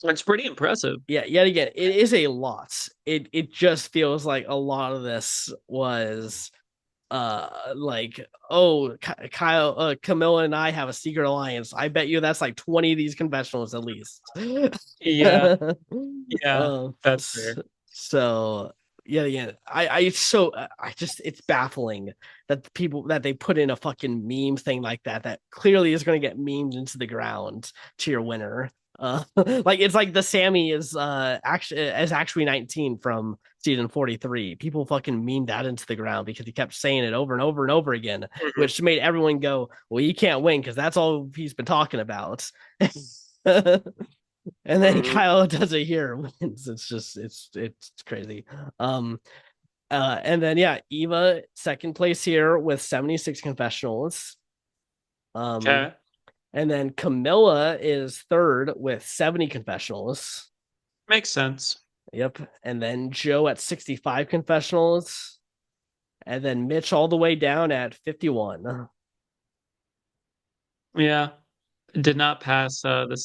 It's pretty impressive. Yeah. Yet again, it is a lot. It just feels like a lot of this was like, oh, Kyle, Camilla and I have a secret alliance. I bet you that's like 20 of these confessionals at least. Yeah, yeah, um that's fair. so yeah, I just it's baffling that the people that they put in a fucking meme thing like that clearly is going to get memed into the ground to your winner. Like it's like the Sammy is actually 19 from season 43. People fucking memed that into the ground because he kept saying it over and over and over again, Mhm. which made everyone go, well, he can't win because that's all he's been talking about. And then Mhm. Kyle does it here, wins. It's just it's crazy. Um and then yeah, Eva second place here with 76 confessionals. Um Okay, and then Camilla is third with 70 confessionals. makes sense. Yep. And then Joe at 65 confessionals. And then Mitch all the way down at 51. Yeah, did not pass the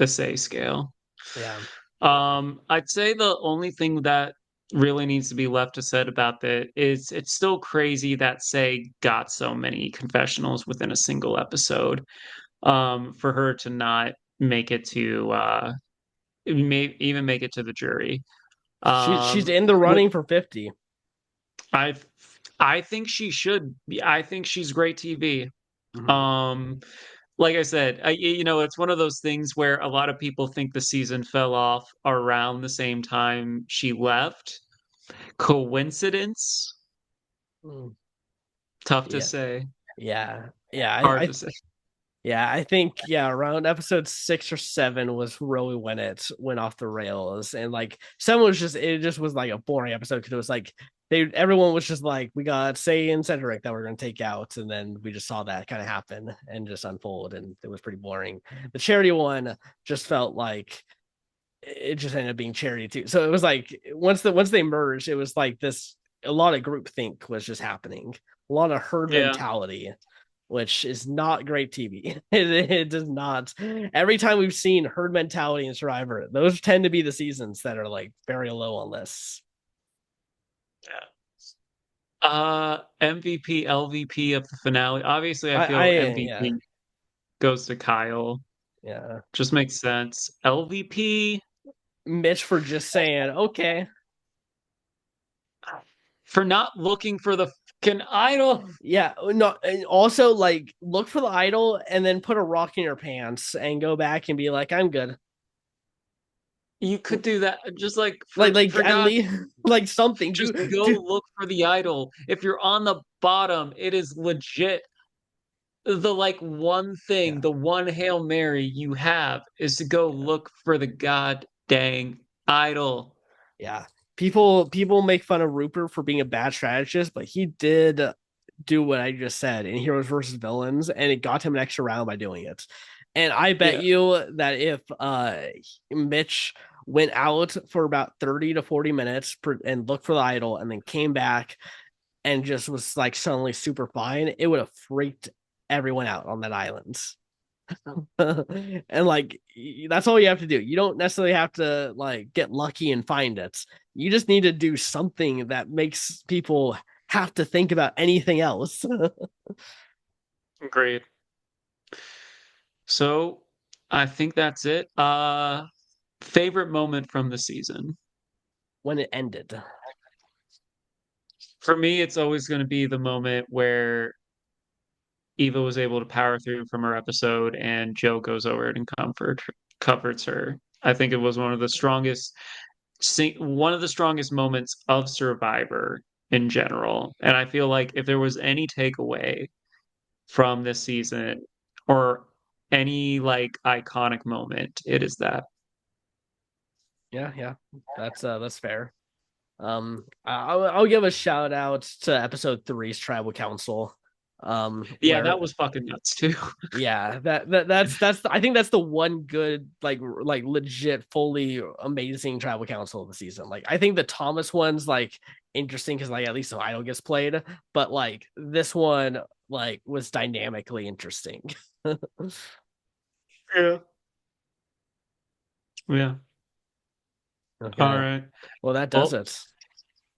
say scale. Yeah. I'd say the only thing that really needs to be left to said about that is it's still crazy that Say got so many confessionals within a single episode. For her to not make it to even make it to the jury. She's Um, in the what running for 50. I I think she should be. I think she's great TV. Mhm. Um, like I said, it's one of those things where a lot of people think the season fell off around the same time she left. Coincidence? Mm, Tough to yeah, say. yeah. Hard to say. Yeah, I think around episode 6 or 7 was really when it went off the rails, and like seven was just was like a boring episode because it was like everyone was just like we got Say and Cedric that we're gonna take out, and then we just saw that kind of happen and just unfold, and it was pretty boring. The charity one just felt like it just ended up being charity too. So it was like once they merged, it was like this a lot of groupthink was just happening, a lot of herd Yeah. mentality, which is not great TV. It does not. Every time we've seen herd mentality and Survivor, those tend to be the seasons that are like very low on lists. MVP, LVP of the finale. Obviously, I I feel yeah, MVP goes to Kyle. yeah. Just makes sense. LVP Mitch for just saying okay. for not looking for the fucking idol. Yeah, no. And also, like, look for the idol and then put a rock in your pants and go back and be like, "I'm good." You could do that. Just like Like for at God, least like something. just go Do look for the idol. If you're on the bottom, it is legit the like one thing, yeah, the one Hail Mary you have is to go look for the god dang idol. yeah. People make fun of Rupert for being a bad strategist, but he did do what I just said in Heroes versus Villains, and it got him an extra round by doing it. And I bet Yeah. you that if Mitch went out for about 30 to 40 minutes and looked for the idol and then came back and just was like suddenly super fine, it would have freaked everyone out on that island. And like that's all you have to do. You don't necessarily have to like get lucky and find it. You just need to do something that makes people have to think about anything else. Agreed. So I think that's it. Favorite moment from the season. When it ended. For me, it's always going to be the moment where Eva was able to power through from her episode and Joe goes over it and comforts her. I think it was one of the strongest moments of Survivor in general. And I feel like if there was any takeaway from this season or any like iconic moment, it is that. Yeah, that's fair. I'll give a shout out to episode three's tribal council. Yeah, that Where was fucking nuts too. yeah, that's I think that's the one good like legit fully amazing tribal council of the season. Like I think the Thomas one's like interesting because like at least the idol gets played, but like this one like was dynamically interesting. Yeah. Yeah. All Okay, right. well that does Well, it.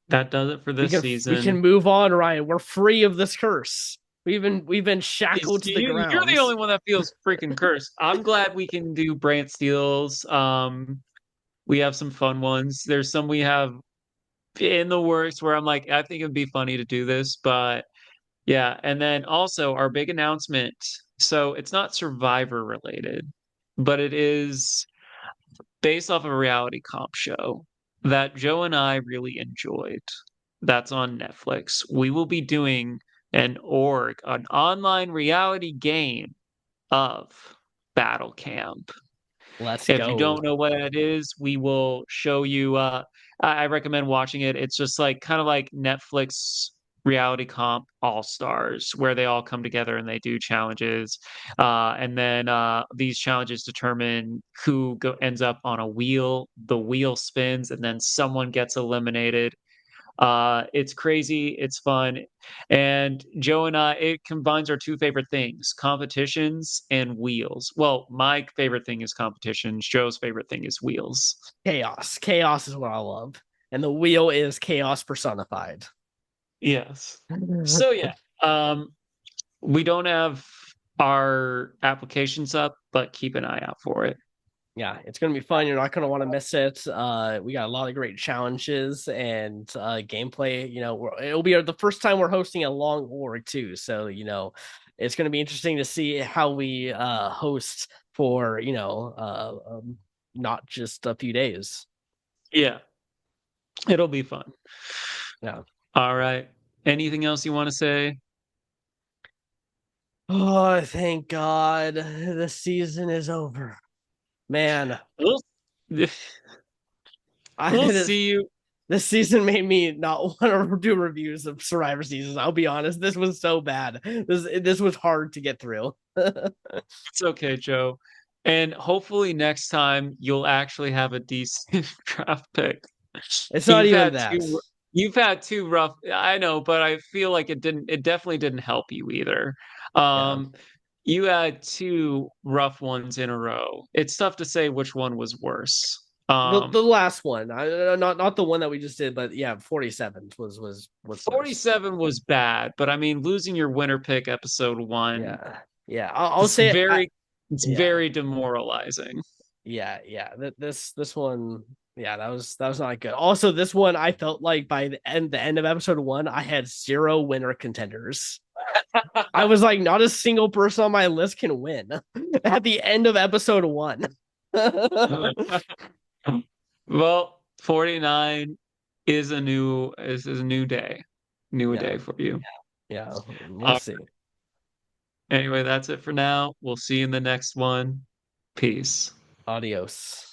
that does it for We this can season. move on, Ryan. We're free of this curse. We've been shackled to the You're the ground. only one that feels freaking cursed. I'm glad we can do Brant Steels. We have some fun ones. There's some we have in the works where I'm like, I think it'd be funny to do this, but yeah. And then also our big announcement. So it's not Survivor related, but it is based off of a reality comp show that Joe and I really enjoyed. That's on Netflix. We will be doing an online reality game of Battle Camp. Let's If you go. don't know what it is, we will show you. I recommend watching it. It's just like kind of like Netflix reality comp all stars where they all come together and they do challenges and then these challenges determine ends up on a wheel. The wheel spins and then someone gets eliminated. It's crazy, it's fun, and Joe and I, it combines our two favorite things: competitions and wheels. Well, my favorite thing is competitions. Joe's favorite thing is wheels. Chaos. Chaos is what I love. And the wheel is chaos personified. Yes. So yeah, um, we don't have our applications up, but keep an eye out for it. Yeah, it's gonna be fun. You're not gonna want to miss it. We got a lot of great challenges and gameplay. It'll be the first time we're hosting a long org too. So it's going to be interesting to see how we host for not just a few days. Yeah, it'll be fun. Yeah. All right. Anything else you want to say? Oh, thank God the season is over, man. We'll I we'll this see you. this season made me not want to do reviews of Survivor seasons. I'll be honest, this was so bad. This was hard to get through. It's okay, Joe. And hopefully next time you'll actually have a decent draft pick. It's not You've even had that. two rough, I know, but I feel like it definitely didn't help you either. Yeah. Um, you had two rough ones in a row. It's tough to say which one was worse. The last one, not the one that we just did, but yeah, 47 was worse. 47 was bad, but I mean, losing your winner pick episode one, Yeah, yeah. I'll it's say very, it's yeah, very demoralizing. yeah. This one, yeah, that was not good. Also, this one, I felt like by the end of episode one, I had zero winner contenders. I was like, not a single person on my list can win at the end of episode one. Well, 49 is a new day. New Yeah, day for you. yeah. We'll Uh, see. anyway, that's it for now. We'll see you in the next one. Peace. Adios.